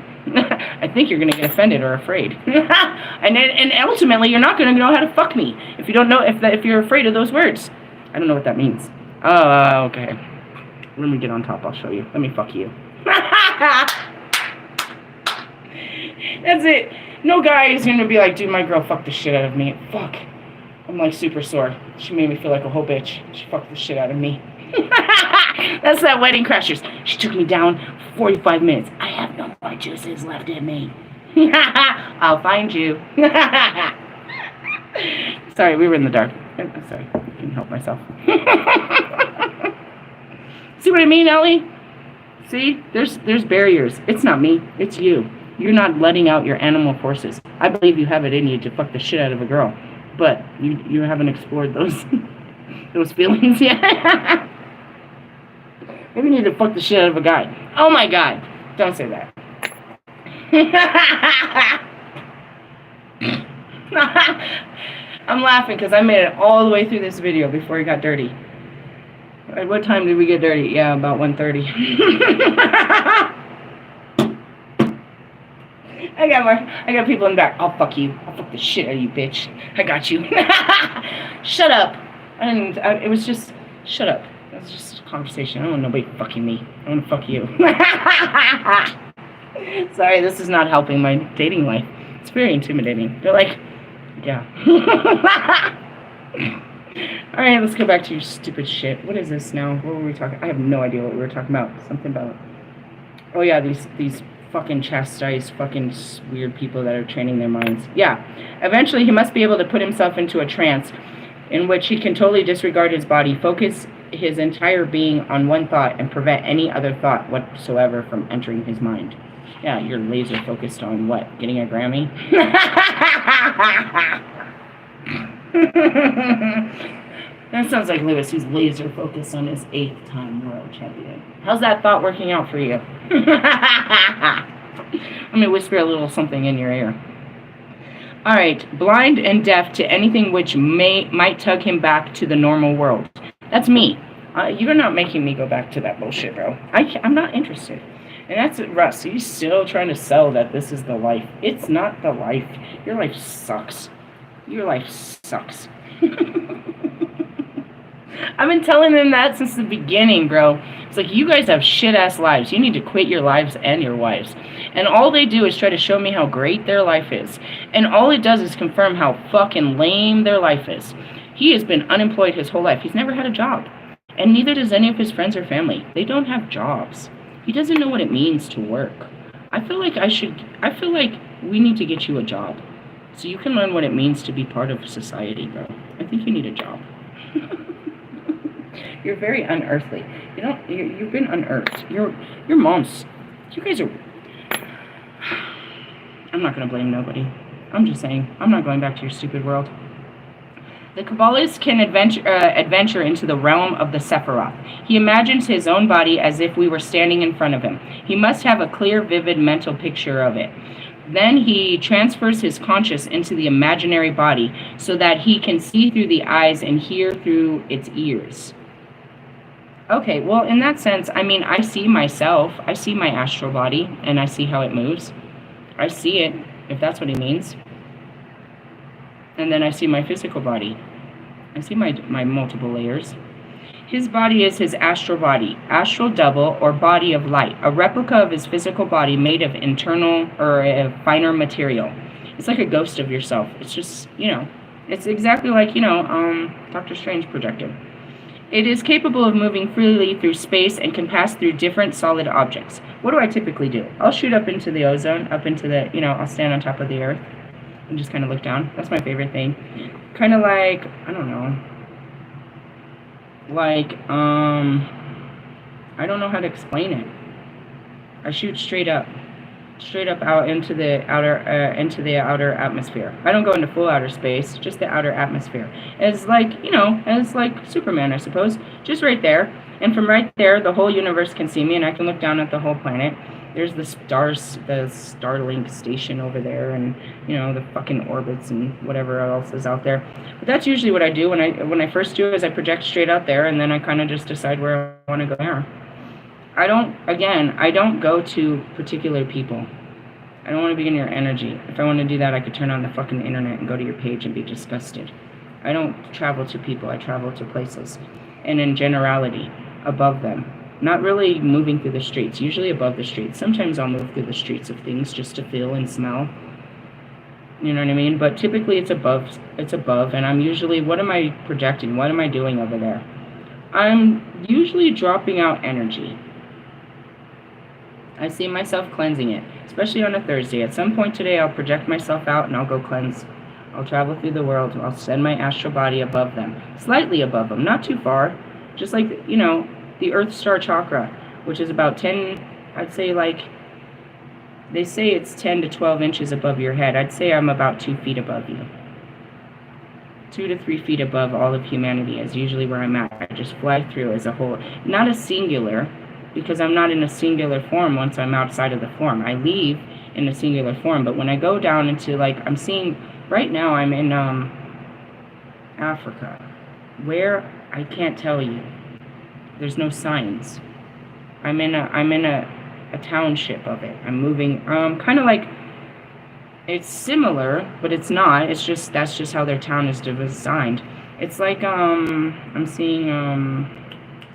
I think you're going to get offended or afraid. and ultimately, you're not going to know how to fuck me if you don't know, if you're afraid of those words. I don't know what that means. Oh, okay. Let me get on top, I'll show you. Let me fuck you. That's it. No guy is gonna be like, dude, my girl fucked the shit out of me. Fuck. I'm like super sore. She made me feel like a whole bitch. She fucked the shit out of me. That's that Wedding Crashers. She took me down 45 minutes. I have no more juices left in me. I'll find you. Sorry, we were in the dark. Sorry, I couldn't help myself. See what I mean, Ellie? See? There's barriers. It's not me. It's you. You're not letting out your animal forces. I believe you have it in you to fuck the shit out of a girl. But you haven't explored those those feelings yet. Maybe you need to fuck the shit out of a guy. Oh my god. Don't say that. I'm laughing because I made it all the way through this video before it got dirty. At what time did we get dirty? Yeah, about 1:30. I got people in the back. I'll fuck you. I'll fuck the shit out of you, bitch. I got you. Shut up. It was just, shut up. It was just a conversation. I don't want nobody fucking me. I want to fuck you. Sorry, this is not helping my dating life. It's very intimidating. They're like, yeah. Alright, let's go back to your stupid shit. What is this now? What were we talking? I have no idea what we were talking about. Something about, oh yeah, these fucking chastised, fucking weird people that are training their minds. Yeah. Eventually, he must be able to put himself into a trance in which he can totally disregard his body, focus his entire being on one thought, and prevent any other thought whatsoever from entering his mind. Yeah, you're laser focused on what? Getting a Grammy? That sounds like Lewis, who's laser focused on his 8th time world champion. How's that thought working out for you? Let me whisper a little something in your ear. Alright, blind and deaf to anything which might tug him back to the normal world. That's me. You're not making me go back to that bullshit, bro. I'm not interested. And that's it, Russ. He's still trying to sell that this is the life. It's not the life. Your life sucks. Your life sucks. I've been telling them that since the beginning, bro. It's like, you guys have shit-ass lives. You need to quit your lives and your wives. And all they do is try to show me how great their life is. And all it does is confirm how fucking lame their life is. He has been unemployed his whole life. He's never had a job. And neither does any of his friends or family. They don't have jobs. He doesn't know what it means to work. I feel like we need to get you a job. So you can learn what it means to be part of society, bro. I think you need a job. You're very unearthly. You've been unearthed. Your moms, you guys are... I'm not going to blame nobody. I'm just saying, I'm not going back to your stupid world. The Kabbalist can adventure into the realm of the Sephiroth. He imagines his own body as if we were standing in front of him. He must have a clear, vivid mental picture of it. Then he transfers his conscious into the imaginary body so that he can see through the eyes and hear through its ears. Okay, well, in that sense, I mean, I see myself. I see my astral body, and I see how it moves. I see it, if that's what he means. And then I see my physical body. I see my multiple layers. His body is his astral body, astral double or body of light, a replica of his physical body made of internal or a finer material. It's like a ghost of yourself. It's just, it's exactly like, Doctor Strange projected. It is capable of moving freely through space and can pass through different solid objects. What do I typically do? I'll shoot up into the ozone, up into the, I'll stand on top of the earth and just kind of look down. That's my favorite thing. Kind of like, I don't know. Like, I don't know how to explain it. I shoot straight up out into the outer atmosphere. I don't go into full outer space, just the outer atmosphere. It's like, it's like Superman, I suppose, just right there. And from right there, the whole universe can see me, and I can look down at the whole planet. There's the stars, the Starlink station over there, and the fucking orbits and whatever else is out there. But that's usually what I do when I first do is I project straight out there, and then I kind of just decide where I want to go there. I don't go to particular people. I don't want to be in your energy. If I want to do that, I could turn on the fucking internet and go to your page and be disgusted. I don't travel to people. I travel to places, and in generality, above them. Not really moving through the streets, usually above the streets. Sometimes I'll move through the streets of things just to feel and smell. You know what I mean? But typically it's above, and I'm usually, what am I projecting? What am I doing over there? I'm usually dropping out energy. I see myself cleansing it, especially on a Thursday. At some point today, I'll project myself out and I'll go cleanse. I'll travel through the world. I'll send my astral body above them, slightly above them, not too far. Just like, you know, the Earth Star Chakra, which is about 10, I'd say like, they say it's 10 to 12 inches above your head. I'd say I'm about 2 feet above you. 2 to 3 feet above all of humanity is usually where I'm at. I just fly through as a whole. Not a singular, because I'm not in a singular form once I'm outside of the form. I leave in a singular form, but when I go down into, like, I'm seeing, right now I'm in Africa. Where? I can't tell you. There's no signs. I'm in a township of it. I'm moving, kind of like, it's similar, but it's not. It's just, that's just how their town is designed. It's like, I'm seeing,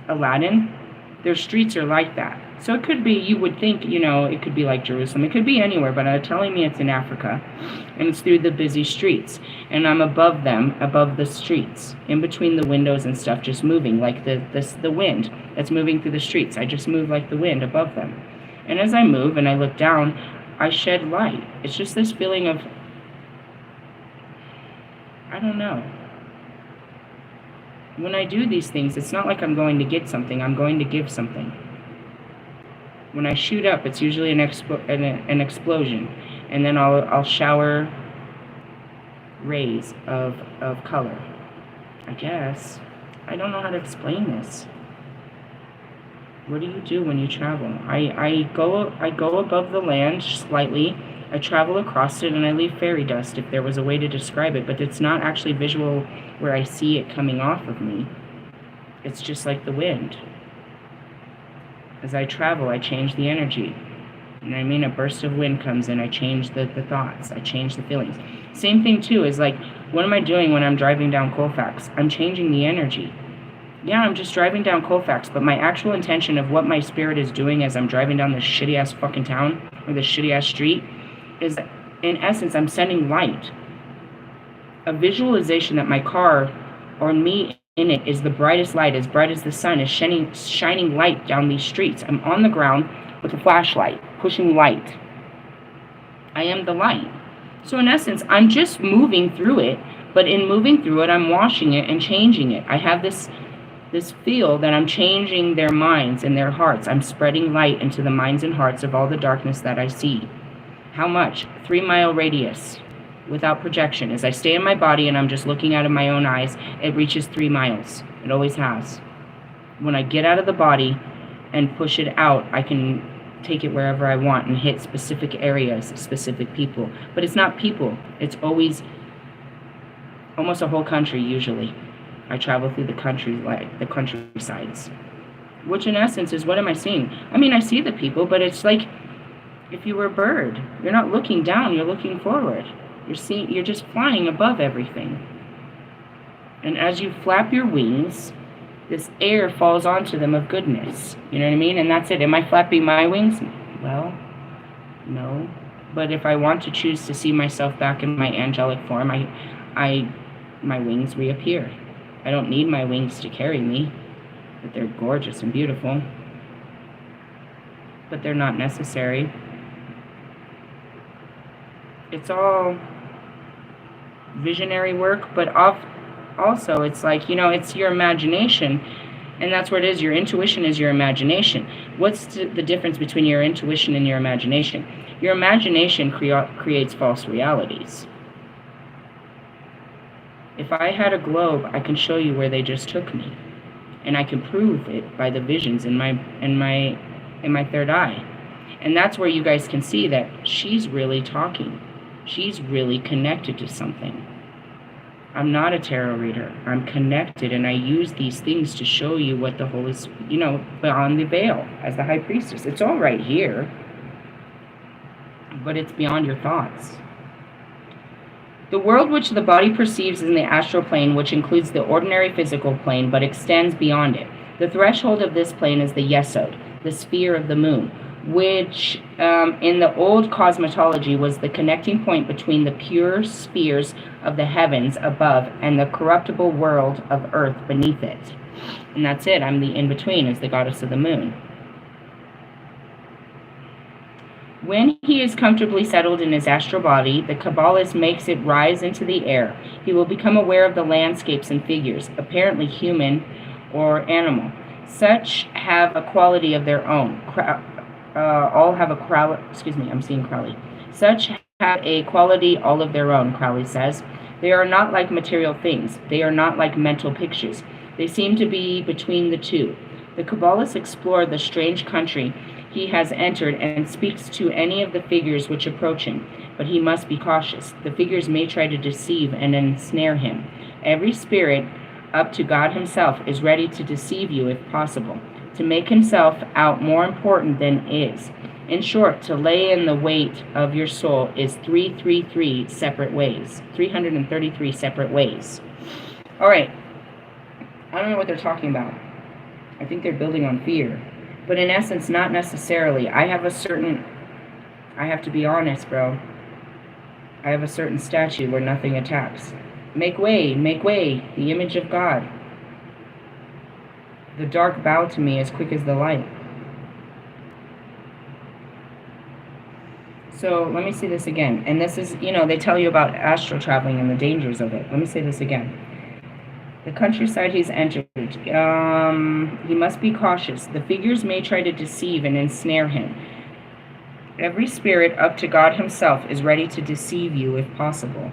Aladdin. Their streets are like that. So it could be, you would think, you know, it could be like Jerusalem. It could be anywhere, but they're telling me it's in Africa. And it's through the busy streets. And I'm above them, above the streets, in between the windows and stuff, just moving like the wind that's moving through the streets. I just move like the wind above them. And as I move and I look down, I shed light. It's just this feeling of, I don't know. When I do these things, it's not like I'm going to get something. I'm going to give something. When I shoot up, it's usually an explosion. And then I'll shower rays of color. I guess. I don't know how to explain this. What do you do when you travel? I go above the land slightly. I travel across it and I leave fairy dust, if there was a way to describe it, but it's not actually visual where I see it coming off of me. It's just like the wind. As I travel, I change the energy. And I mean, a burst of wind comes in, I change the thoughts, I change the feelings. Same thing too is like, what am I doing when I'm driving down Colfax? I'm changing the energy. Yeah, I'm just driving down Colfax, but my actual intention of what my spirit is doing as I'm driving down this shitty-ass fucking town, or this shitty-ass street, is, in essence, I'm sending light. A visualization that my car, or me in it, is the brightest light, as bright as the sun, is shining light down these streets. I'm on the ground with a flashlight, pushing light. I am the light. So in essence, I'm just moving through it, but in moving through it, I'm washing it and changing it. I have this feel that I'm changing their minds and their hearts. I'm spreading light into the minds and hearts of all the darkness that I see. How much? 3-mile radius without projection. As I stay in my body and I'm just looking out of my own eyes, it reaches 3 miles. It always has. When I get out of the body and push it out, I can take it wherever I want and hit specific areas, specific people. But it's not people. It's always almost a whole country usually. I travel through the country, like the countrysides. Which in essence is, what am I seeing? I mean, I see the people, but it's like if you were a bird. You're not looking down, you're looking forward. You're just flying above everything. And as you flap your wings, this air falls onto them of goodness. You know what I mean? And that's it. Am I flapping my wings? Well, no. But if I want to choose to see myself back in my angelic form, my wings reappear. I don't need my wings to carry me, but they're gorgeous and beautiful. But they're not necessary. It's all visionary work, but also it's like, you know, it's your imagination, and that's what it is. Your intuition is your imagination. What's the difference between your intuition and your imagination? Your imagination creates false realities. If I had a globe, I can show you where they just took me, and I can prove it by the visions in my third eye. And that's where you guys can see that she's really talking. She's really connected to something. I'm not a tarot reader. I'm connected, and I use these things to show you what the Holy, you know, beyond the veil as the High Priestess. It's all right here, but it's beyond your thoughts. The world which the body perceives is in the astral plane, which includes the ordinary physical plane, but extends beyond it. The threshold of this plane is the Yesod, the sphere of the moon, which in the old cosmology was the connecting point between the pure spheres of the heavens above and the corruptible world of earth beneath it. And that's it. I'm the in-between as the goddess of the moon. When he is comfortably settled in his astral body, the Kabbalist makes it rise into the air. He will become aware of the landscapes and figures, apparently human or animal. Such have a quality of their own. All have a Crowley. Excuse me, I'm seeing Crowley. Such have a quality all of their own, Crowley says. They are not like material things. They are not like mental pictures. They seem to be between the two. The Kabbalists explore the strange country he has entered and speaks to any of the figures which approach him, but he must be cautious. The figures may try to deceive and ensnare him. Every spirit, up to God himself, is ready to deceive you if possible, to make himself out more important than is. In short, to lay in the weight of your soul is 333 separate ways. 333 separate ways. All right. I don't know what they're talking about. I think they're building on fear. But in essence, not necessarily. I have to be honest, bro. I have a certain statue where nothing attacks. Make way, the image of God. The dark bow to me as quick as the light. So let me say this again. And this is, they tell you about astral traveling and the dangers of it. Let me say this again. The countryside he's entered, he must be cautious. The figures may try to deceive and ensnare him. Every spirit, up to God himself, is ready to deceive you if possible.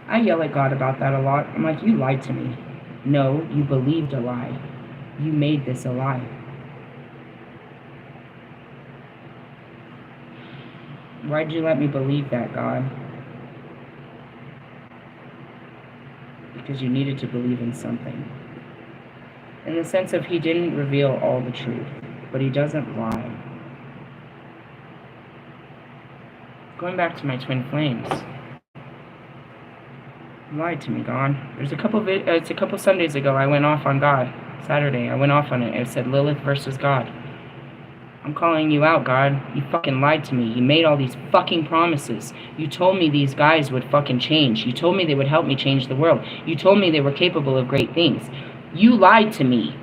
I yell at God about that a lot. I'm like, you lied to me. No, you believed a lie. You made this a lie. Why'd you let me believe that, God? Because you needed to believe in something. In the sense of he didn't reveal all the truth, but he doesn't lie. Going back to my twin flames. You lied to me, God. There's a couple Sundays ago I went off on God. Saturday, I went off on it. It said Lilith versus God. I'm calling you out, God. You fucking lied to me. You made all these fucking promises. You told me these guys would fucking change. You told me they would help me change the world. You told me they were capable of great things. You lied to me.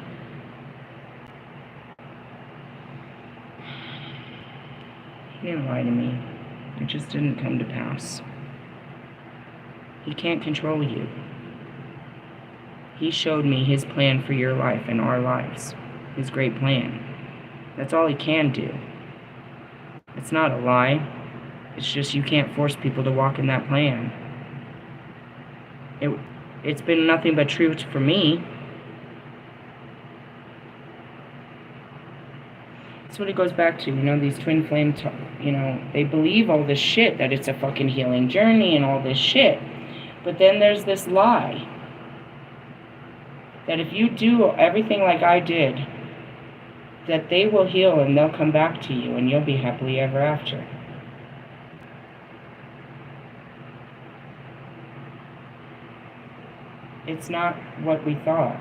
He didn't lie to me. It just didn't come to pass. He can't control you. He showed me his plan for your life and our lives. His great plan. That's all he can do. It's not a lie. It's just you can't force people to walk in that plan. It's been nothing but truth for me. That's what it goes back to, these twin flame, they believe all this shit, that it's a fucking healing journey and all this shit. But then there's this lie that if you do everything like I did, that they will heal and they'll come back to you and you'll be happily ever after. It's not what we thought.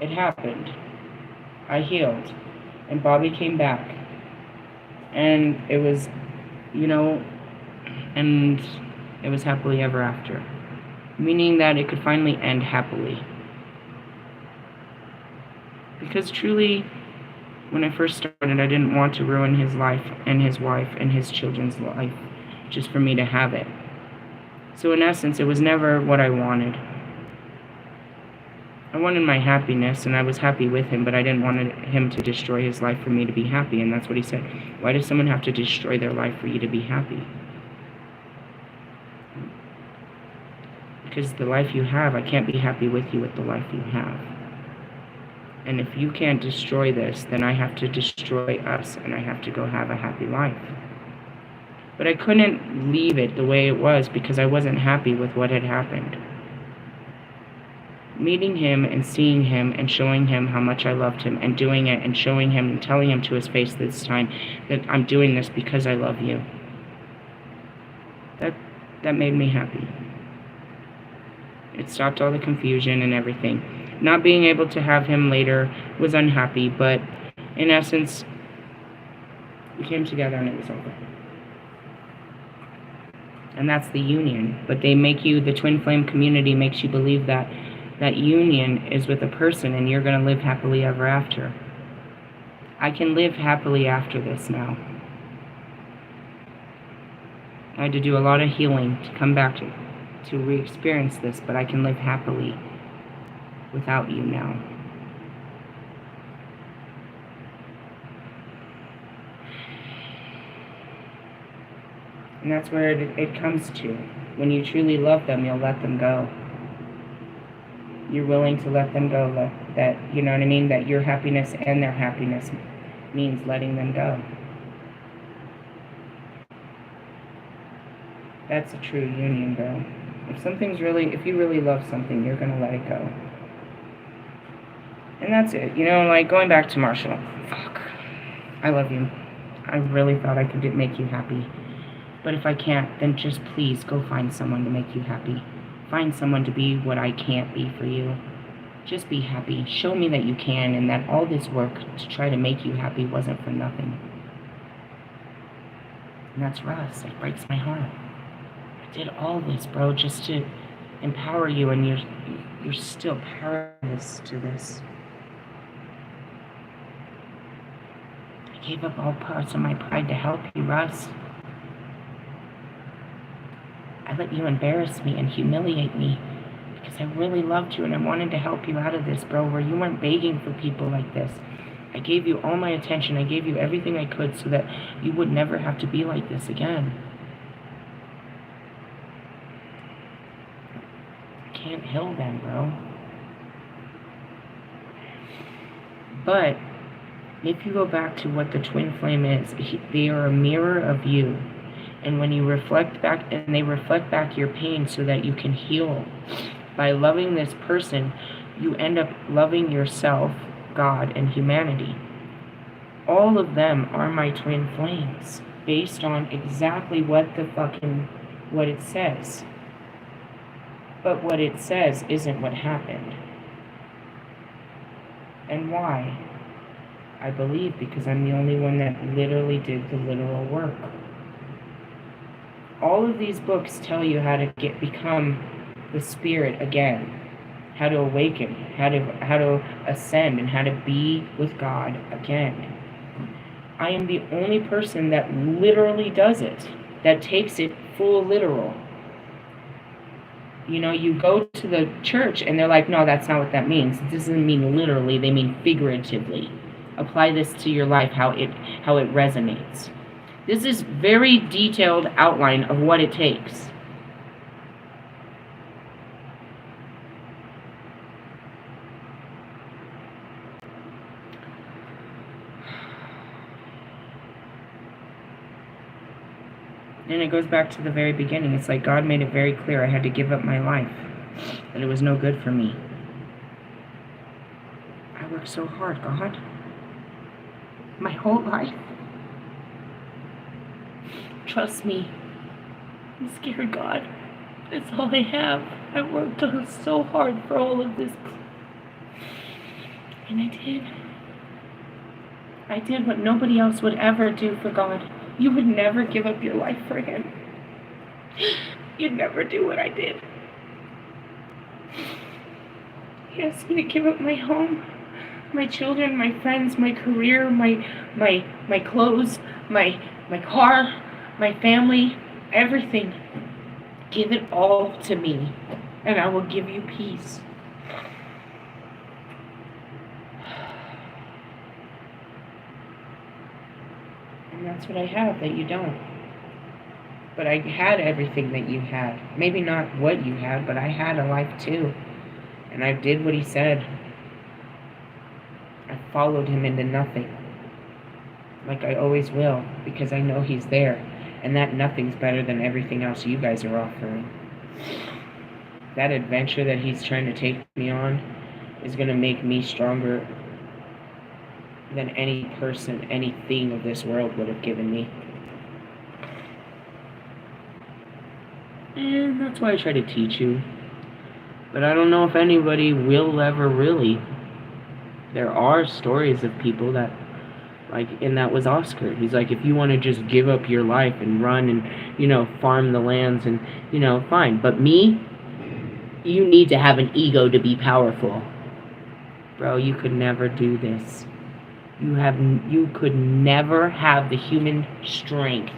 It happened. I healed. And Bobby came back. And it was, and it was happily ever after. Meaning that it could finally end happily. Because truly, when I first started, I didn't want to ruin his life and his wife and his children's life just for me to have it. So in essence, it was never what I wanted. I wanted my happiness, and I was happy with him, but I didn't want him to destroy his life for me to be happy, and that's what he said. Why does someone have to destroy their life for you to be happy? Because the life you have, I can't be happy with you with the life you have. And if you can't destroy this, then I have to destroy us, and I have to go have a happy life. But I couldn't leave it the way it was because I wasn't happy with what had happened. Meeting him and seeing him and showing him how much I loved him and doing it and showing him and telling him to his face this time that I'm doing this because I love you. That made me happy. It stopped all the confusion and everything. Not being able to have him later was unhappy, but in essence, we came together and it was over. And that's the union. But they make you, the twin flame community makes you believe that that union is with a person and you're going to live happily ever after. I can live happily after this now. I had to do a lot of healing to come back to re-experience this, but I can live happily without you now. And that's where it comes to. When you truly love them, you'll let them go. You're willing to let them go. That, you know what I mean? That your happiness and their happiness means letting them go. That's a true union, bro. If you really love something, you're gonna let it go. And that's it. You know, like going back to Marshall. Fuck. I love you. I really thought I could make you happy. But if I can't, then just please go find someone to make you happy. Find someone to be what I can't be for you. Just be happy. Show me that you can, and that all this work to try to make you happy wasn't for nothing. And that's Russ. It breaks my heart. I did all this, bro, just to empower you, and you're still powerless to this. I gave up all parts of my pride to help you, Russ. I let you embarrass me and humiliate me because I really loved you and I wanted to help you out of this, bro, where you weren't begging for people like this. I gave you all my attention. I gave you everything I could so that you would never have to be like this again. I can't heal them, bro. But if you go back to what the twin flame is, they are a mirror of you. And when you reflect back, and they reflect back your pain so that you can heal. By loving this person, you end up loving yourself, God, and humanity. All of them are my twin flames, based on exactly what it says. But what it says isn't what happened. And why? I believe because I'm the only one that literally did the literal work. All of these books tell you how to become the spirit again, how to awaken, how to ascend, and how to be with God again. I am the only person that literally does it, that takes it full literal. You know, you go to the church and they're like, no, that's not what that means. It doesn't mean literally, they mean figuratively. Apply this to your life, how it resonates. This is very detailed outline of what it takes. And it goes back to the very beginning. It's like God made it very clear I had to give up my life, that it was no good for me. I worked so hard, God. My whole life. Trust me. I'm scared, God. That's all I have. I worked so hard for all of this. And I did. I did what nobody else would ever do for God. You would never give up your life for Him. You'd never do what I did. He asked me to give up my home, my children, my friends, my career, my clothes, my car, my family, everything. Give it all to me, and I will give you peace. And that's what I have that you don't. But I had everything that you had. Maybe not what you had, but I had a life too. And I did what He said. I followed Him into nothing. Like I always will, because I know He's there. And that nothing's better than everything else you guys are offering. That adventure that He's trying to take me on is going to make me stronger than any person, anything of this world would have given me. And that's why I try to teach you. But I don't know if anybody will ever really. There are stories of people that, like, and that was Oscar. He's like, if you want to just give up your life and run and, farm the lands and, fine. But me, you need to have an ego to be powerful. Bro, you could never do this. You could never have the human strength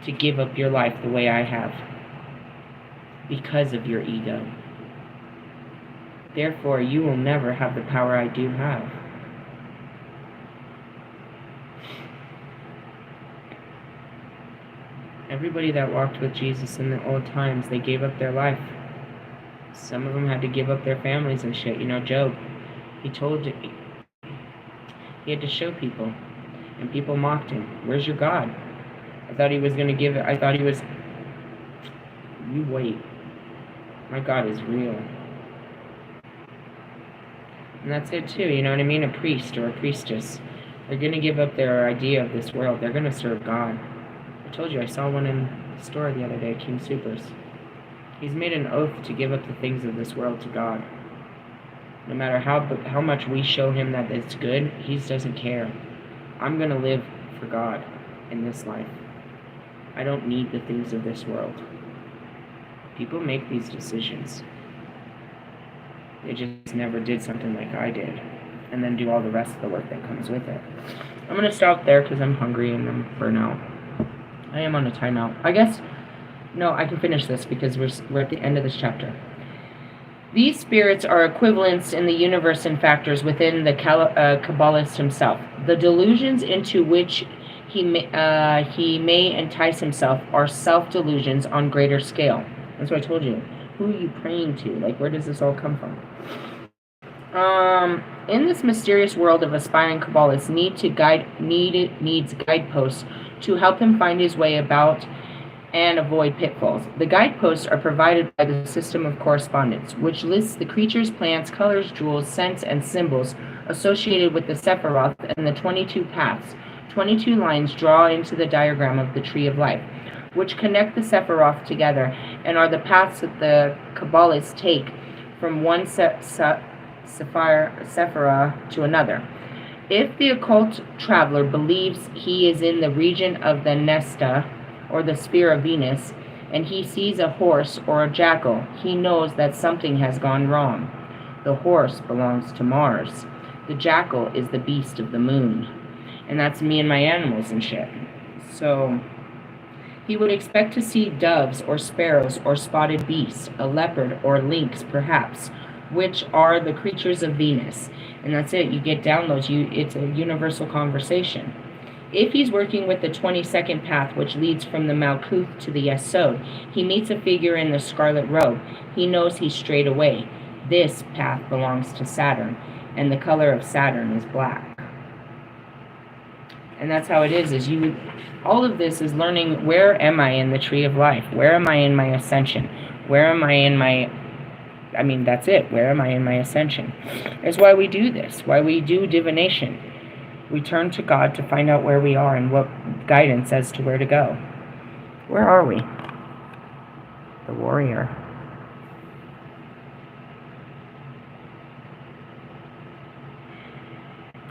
to give up your life the way I have because of your ego. Therefore, you will never have the power I do have. Everybody that walked with Jesus in the old times, they gave up their life. Some of them had to give up their families and shit. Job, he had to show people, and people mocked him. Where's your God? I thought he was going to give it. I thought he was... You wait. My God is real. And that's it too, you know what I mean? A priest or a priestess. They're going to give up their idea of this world. They're going to serve God. I told you, I saw one in the store the other day, King Supers. He's made an oath to give up the things of this world to God. No matter how much we show him that it's good, he doesn't care. I'm going to live for God in this life. I don't need the things of this world. People make these decisions. They just never did something like I did, and then do all the rest of the work that comes with it. I'm going to stop there because I'm hungry and I'm burnt out. I am on a timeout. I guess, no, I can finish this because we're at the end of this chapter. These spirits are equivalents in the universe and factors within the Kabbalist himself. The delusions into which he may entice himself are self-delusions on greater scale. That's what I told you. Who are you praying to? Like, where does this all come from? In this mysterious world of aspiring Kabbalists needs guideposts to help him find his way about and avoid pitfalls. The guideposts are provided by the system of correspondence, which lists the creatures, plants, colors, jewels, scents, and symbols associated with the Sephiroth and the 22 paths. 22 lines draw into the diagram of the Tree of Life, which connect the Sephiroth together and are the paths that the Kabbalists take from one Sephirah to another. If the occult traveler believes he is in the region of the Nesta, or the sphere of Venus, and he sees a horse or a jackal, he knows that something has gone wrong. The horse belongs to Mars. The jackal is the beast of the moon. And that's me and my animals and shit. So he would expect to see doves or sparrows or spotted beasts, a leopard or lynx perhaps, which are the creatures of Venus. And that's it. You get downloads. It's a universal conversation. If he's working with the 22nd path, which leads from the Malkuth to the Yesod, he meets a figure in the scarlet robe. He knows he's straight away. This path belongs to Saturn, and the color of Saturn is black. And that's how it is all of this is learning, where am I in the Tree of Life? Where am I in my ascension? Where am I in my... that's it. Where am I in my ascension? That's why we do this, why we do divination. We turn to God to find out where we are and what guidance as to where to go. Where are we? The warrior.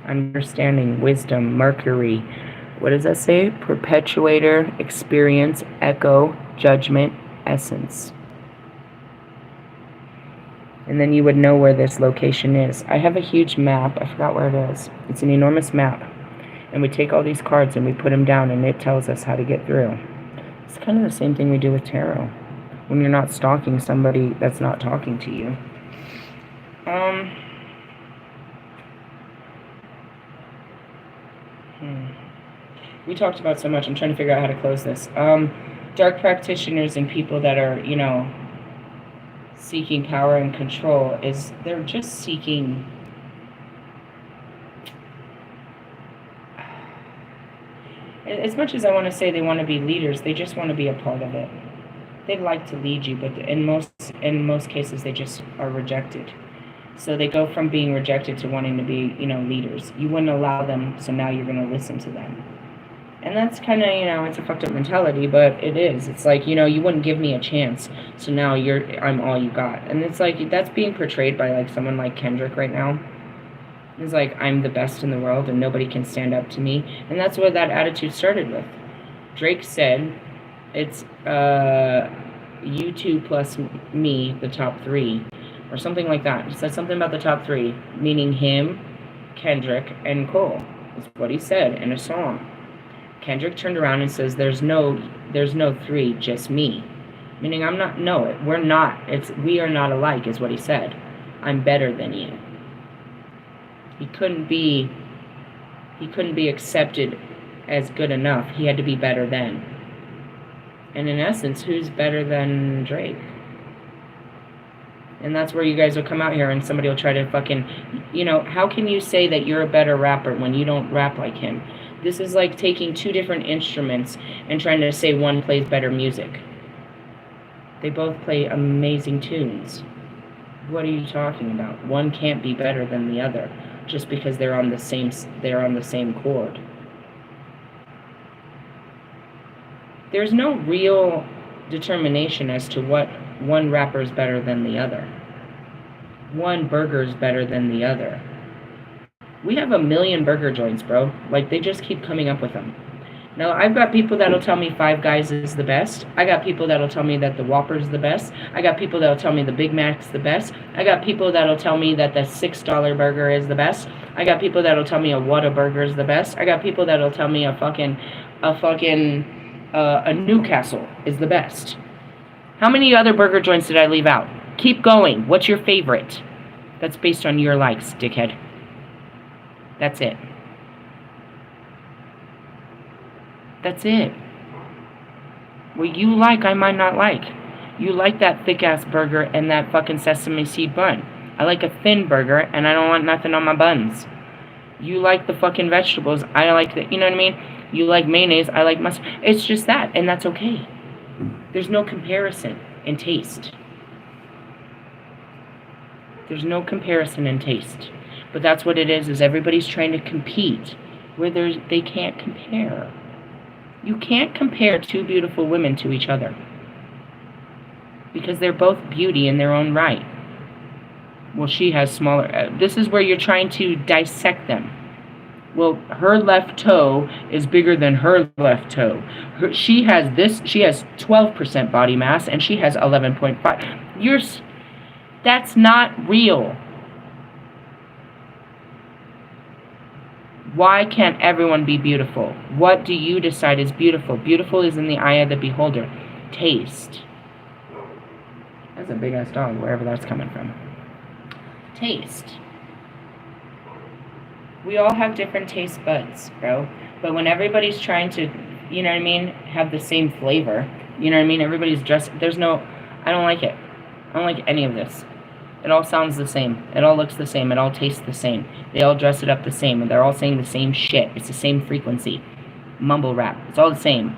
Understanding, wisdom, Mercury. What does that say? Perpetuator, experience, echo, judgment, essence. And then you would know where this location is. I have a huge map. I forgot where it is. It's an enormous map. And we take all these cards and we put them down and it tells us how to get through. It's kind of the same thing we do with tarot. When you're not stalking somebody that's not talking to you. We talked about so much. I'm trying to figure out how to close this. Dark practitioners and people that are, seeking power and control, they're just seeking... As much as I want to say they want to be leaders, they just want to be a part of it. They'd like to lead you, but in most cases they just are rejected. So they go from being rejected to wanting to be, leaders. You wouldn't allow them, so now you're going to listen to them. And that's kind of, you know, it's a fucked up mentality, but it is. It's like, you know, you wouldn't give me a chance, so now I'm all you got. And it's like, that's being portrayed by, like, someone like Kendrick right now. It's like, I'm the best in the world and nobody can stand up to me. And that's what that attitude started with. Drake said, it's you two plus me, the top three, or something like that. He said something about the top three, meaning him, Kendrick, and Cole. Is what he said in a song. Kendrick turned around and says, there's no three, just me. Meaning we are not alike, is what he said. I'm better than you. He couldn't be accepted as good enough. He had to be better than. And in essence, who's better than Drake? And that's where you guys will come out here and somebody will try to fucking, you know, how can you say that you're a better rapper when you don't rap like him? This is like taking two different instruments and trying to say one plays better music. They both play amazing tunes. What are you talking about? One can't be better than the other just because they're on the same chord. There's no real determination as to what one rapper is better than the other. One burger is better than the other. We have 1 million burger joints, bro. Like, they just keep coming up with them. Now, I've got people that'll tell me Five Guys is the best. I got people that'll tell me that the Whopper's the best. I got people that'll tell me the Big Mac's the best. I got people that'll tell me that the $6 burger is the best. I got people that'll tell me a Whataburger is the best. I got people that'll tell me a Newcastle is the best. How many other burger joints did I leave out? Keep going. What's your favorite? That's based on your likes, dickhead. That's it. That's it. What you like, I might not like. You like that thick-ass burger and that fucking sesame seed bun. I like a thin burger, and I don't want nothing on my buns. You like the fucking vegetables. I like the, you know what I mean? You like mayonnaise. I like mustard. It's just that, and that's okay. There's no comparison in taste. There's no comparison in taste. But that's what it is everybody's trying to compete where they can't compare. You can't compare two beautiful women to each other because they're both beauty in their own right. Well, she has smaller... this is where you're trying to dissect them. Well, her left toe is bigger than her left toe. She has 12% body mass and she has 11.5. That's not real. Why can't everyone be beautiful? What do you decide is beautiful? Beautiful is in the eye of the beholder. Taste. That's a big-ass dog, wherever that's coming from. Taste. We all have different taste buds, bro. But when everybody's trying to, you know what I mean, have the same flavor, you know what I mean? Everybody's dressed, I don't like it. I don't like any of this. It all sounds the same. It all looks the same. It all tastes the same. They all dress it up the same. And they're all saying the same shit. It's the same frequency. Mumble rap. It's all the same.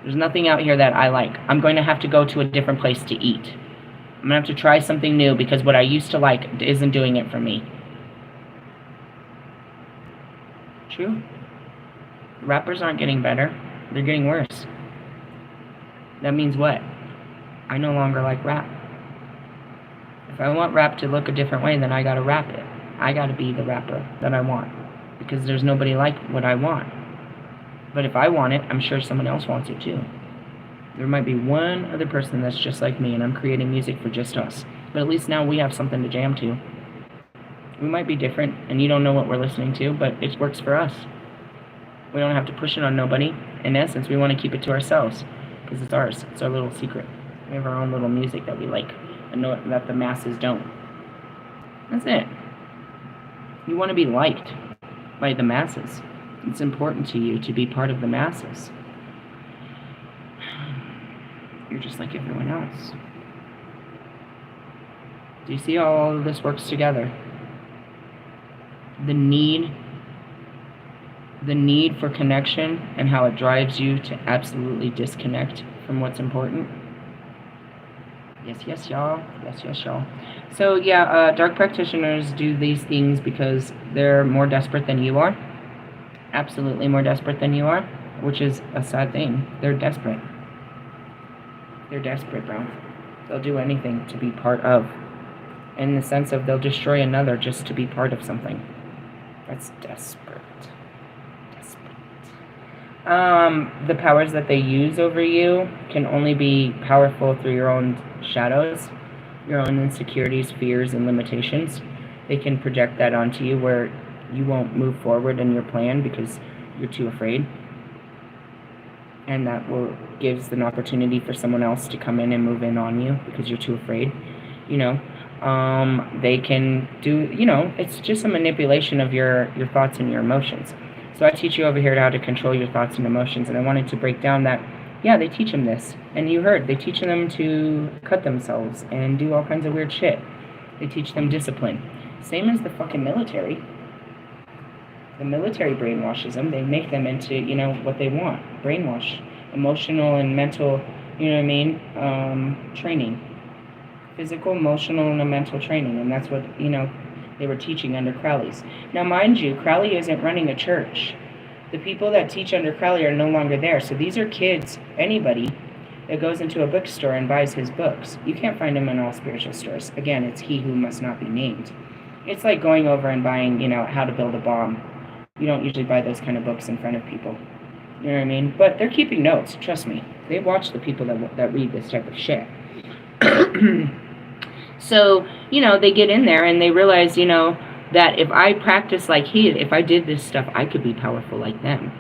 There's nothing out here that I like. I'm going to have to go to a different place to eat. I'm going to have to try something new because what I used to like isn't doing it for me. True. Rappers aren't getting better. They're getting worse. That means what? I no longer like rap. If I want rap to look a different way, then I gotta rap it. I gotta be the rapper that I want. Because there's nobody like what I want. But if I want it, I'm sure someone else wants it too. There might be one other person that's just like me, and I'm creating music for just us. But at least now we have something to jam to. We might be different, and you don't know what we're listening to, but it works for us. We don't have to push it on nobody. In essence, we want to keep it to ourselves. Because it's ours. It's our little secret. We have our own little music that we like. And know that the masses don't. That's it. You want to be liked by the masses. It's important to you to be part of the masses. You're just like everyone else. Do you see how all of this works together? The need for connection and how it drives you to absolutely disconnect from what's important. Yes, y'all. Yes, y'all. So, yeah, dark practitioners do these things because they're more desperate than you are. Absolutely more desperate than you are. which is a sad thing. They're desperate. They're desperate, bro. They'll do anything to be part of. In the sense of they'll destroy another just to be part of something. That's desperate. The powers that they use over you can only be powerful through your own shadows, your own insecurities, fears, and limitations. They can project that onto you where you won't move forward in your plan because you're too afraid. And that gives an opportunity for someone else to come in and move in on you because you're too afraid, you know. They can do, you know, it's just a manipulation of your thoughts and your emotions. So I teach you over here how to control your thoughts and emotions, and I wanted to break down that, yeah, they teach them this. And you heard, they teach them to cut themselves and do all kinds of weird shit. They teach them discipline. Same as the fucking military. The military brainwashes them. They make them into, you know, what they want. Brainwash. Emotional and mental, you know what I mean, training. Physical, emotional, and mental training. And that's what, you know, they were teaching under Crowley's. Now, mind you, Crowley isn't running a church. The people that teach under Crowley are no longer there. So these are kids, anybody that goes into a bookstore and buys his books. You can't find them in all spiritual stores. Again, it's he who must not be named. It's like going over and buying, you know, how to build a bomb. You don't usually buy those kind of books in front of people. You know what I mean? But they're keeping notes, trust me. They watch the people that read this type of shit. So, you know, they get in there and they realize, you know, that if I practice like if I did this stuff, I could be powerful like them.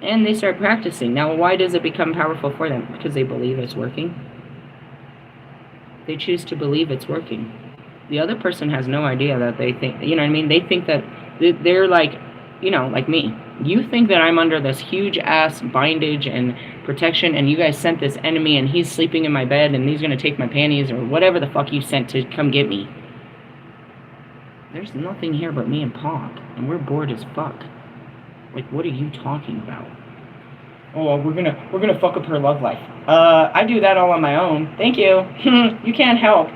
And they start practicing. Now, why does it become powerful for them? Because they believe it's working. They choose to believe it's working. The other person has no idea that they think, you know what I mean? They think that they're like, you know, like me. You think that I'm under this huge ass bindage and protection, and you guys sent this enemy and he's sleeping in my bed and he's going to take my panties or whatever the fuck you sent to come get me. There's nothing here but me and Pop, and we're bored as fuck. Like, what are you talking about? Oh, we're gonna fuck up her love life. I do that all on my own. Thank you. You can't help.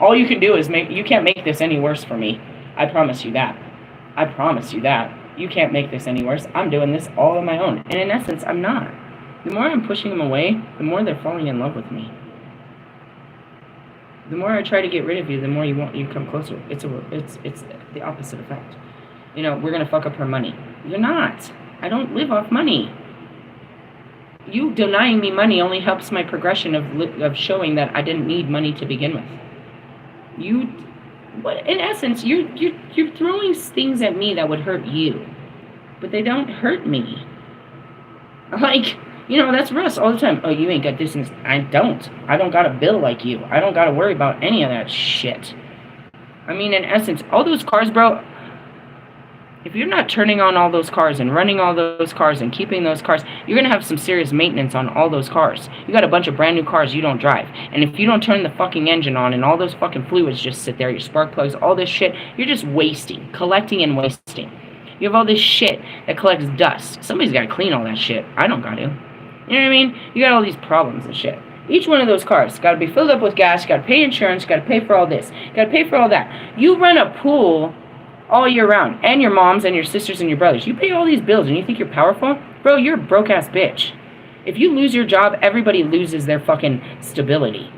All you can do is you can't make this any worse for me. I promise you that. I promise you that. You can't make this any worse. I'm doing this all on my own. And in essence, I'm not. The more I'm pushing them away, the more they're falling in love with me. The more I try to get rid of you, the more you come closer. It's the opposite effect. You know, we're gonna fuck up her money. You're not. I don't live off money. You denying me money only helps my progression of showing that I didn't need money to begin with. But in essence, you're throwing things at me that would hurt you, but they don't hurt me. Like, you know, that's Russ all the time. Oh, you ain't got this, and I don't got a bill like you. I don't got to worry about any of that shit. I mean, in essence, all those cars, bro. If you're not turning on all those cars and running all those cars and keeping those cars, you're going to have some serious maintenance on all those cars. You got a bunch of brand new cars you don't drive. And if you don't turn the fucking engine on and all those fucking fluids just sit there, your spark plugs, all this shit, you're just wasting, collecting and wasting. You have all this shit that collects dust. Somebody's got to clean all that shit. I don't got to. You know what I mean? You got all these problems and shit. Each one of those cars got to be filled up with gas, got to pay insurance, got to pay for all this, got to pay for all that. You run a pool all year round, and your moms and your sisters and your brothers. You pay all these bills and you think you're powerful? Bro, you're a broke-ass bitch. If you lose your job, everybody loses their fucking stability.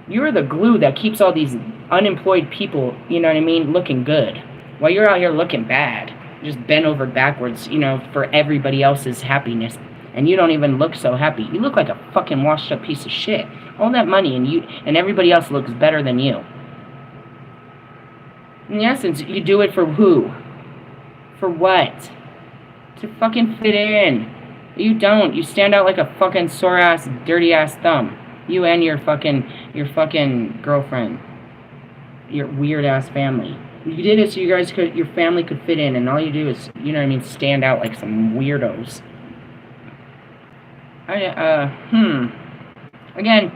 You're the glue that keeps all these unemployed people, you know what I mean, looking good. While you're out here looking bad. Just bent over backwards, you know, for everybody else's happiness. And you don't even look so happy. You look like a fucking washed-up piece of shit. All that money and everybody else looks better than you. In essence, you do it for who? For what? To fucking fit in. You don't. You stand out like a fucking sore-ass, dirty-ass thumb. You and your fucking girlfriend. Your weird-ass family. You did it so your family could fit in, and all you do is, you know what I mean, stand out like some weirdos. Again,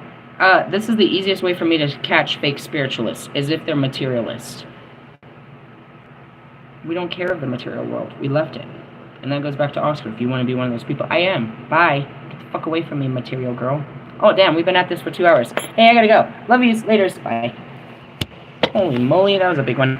this is the easiest way for me to catch fake spiritualists, is if they're materialists. We don't care of the material world. We left it. And that goes back to Oscar. If you want to be one of those people, I am. Bye. Get the fuck away from me, material girl. Oh, damn. We've been at this for 2 hours. Hey, I gotta go. Love yous. Laters. Bye. Holy moly. That was a big one.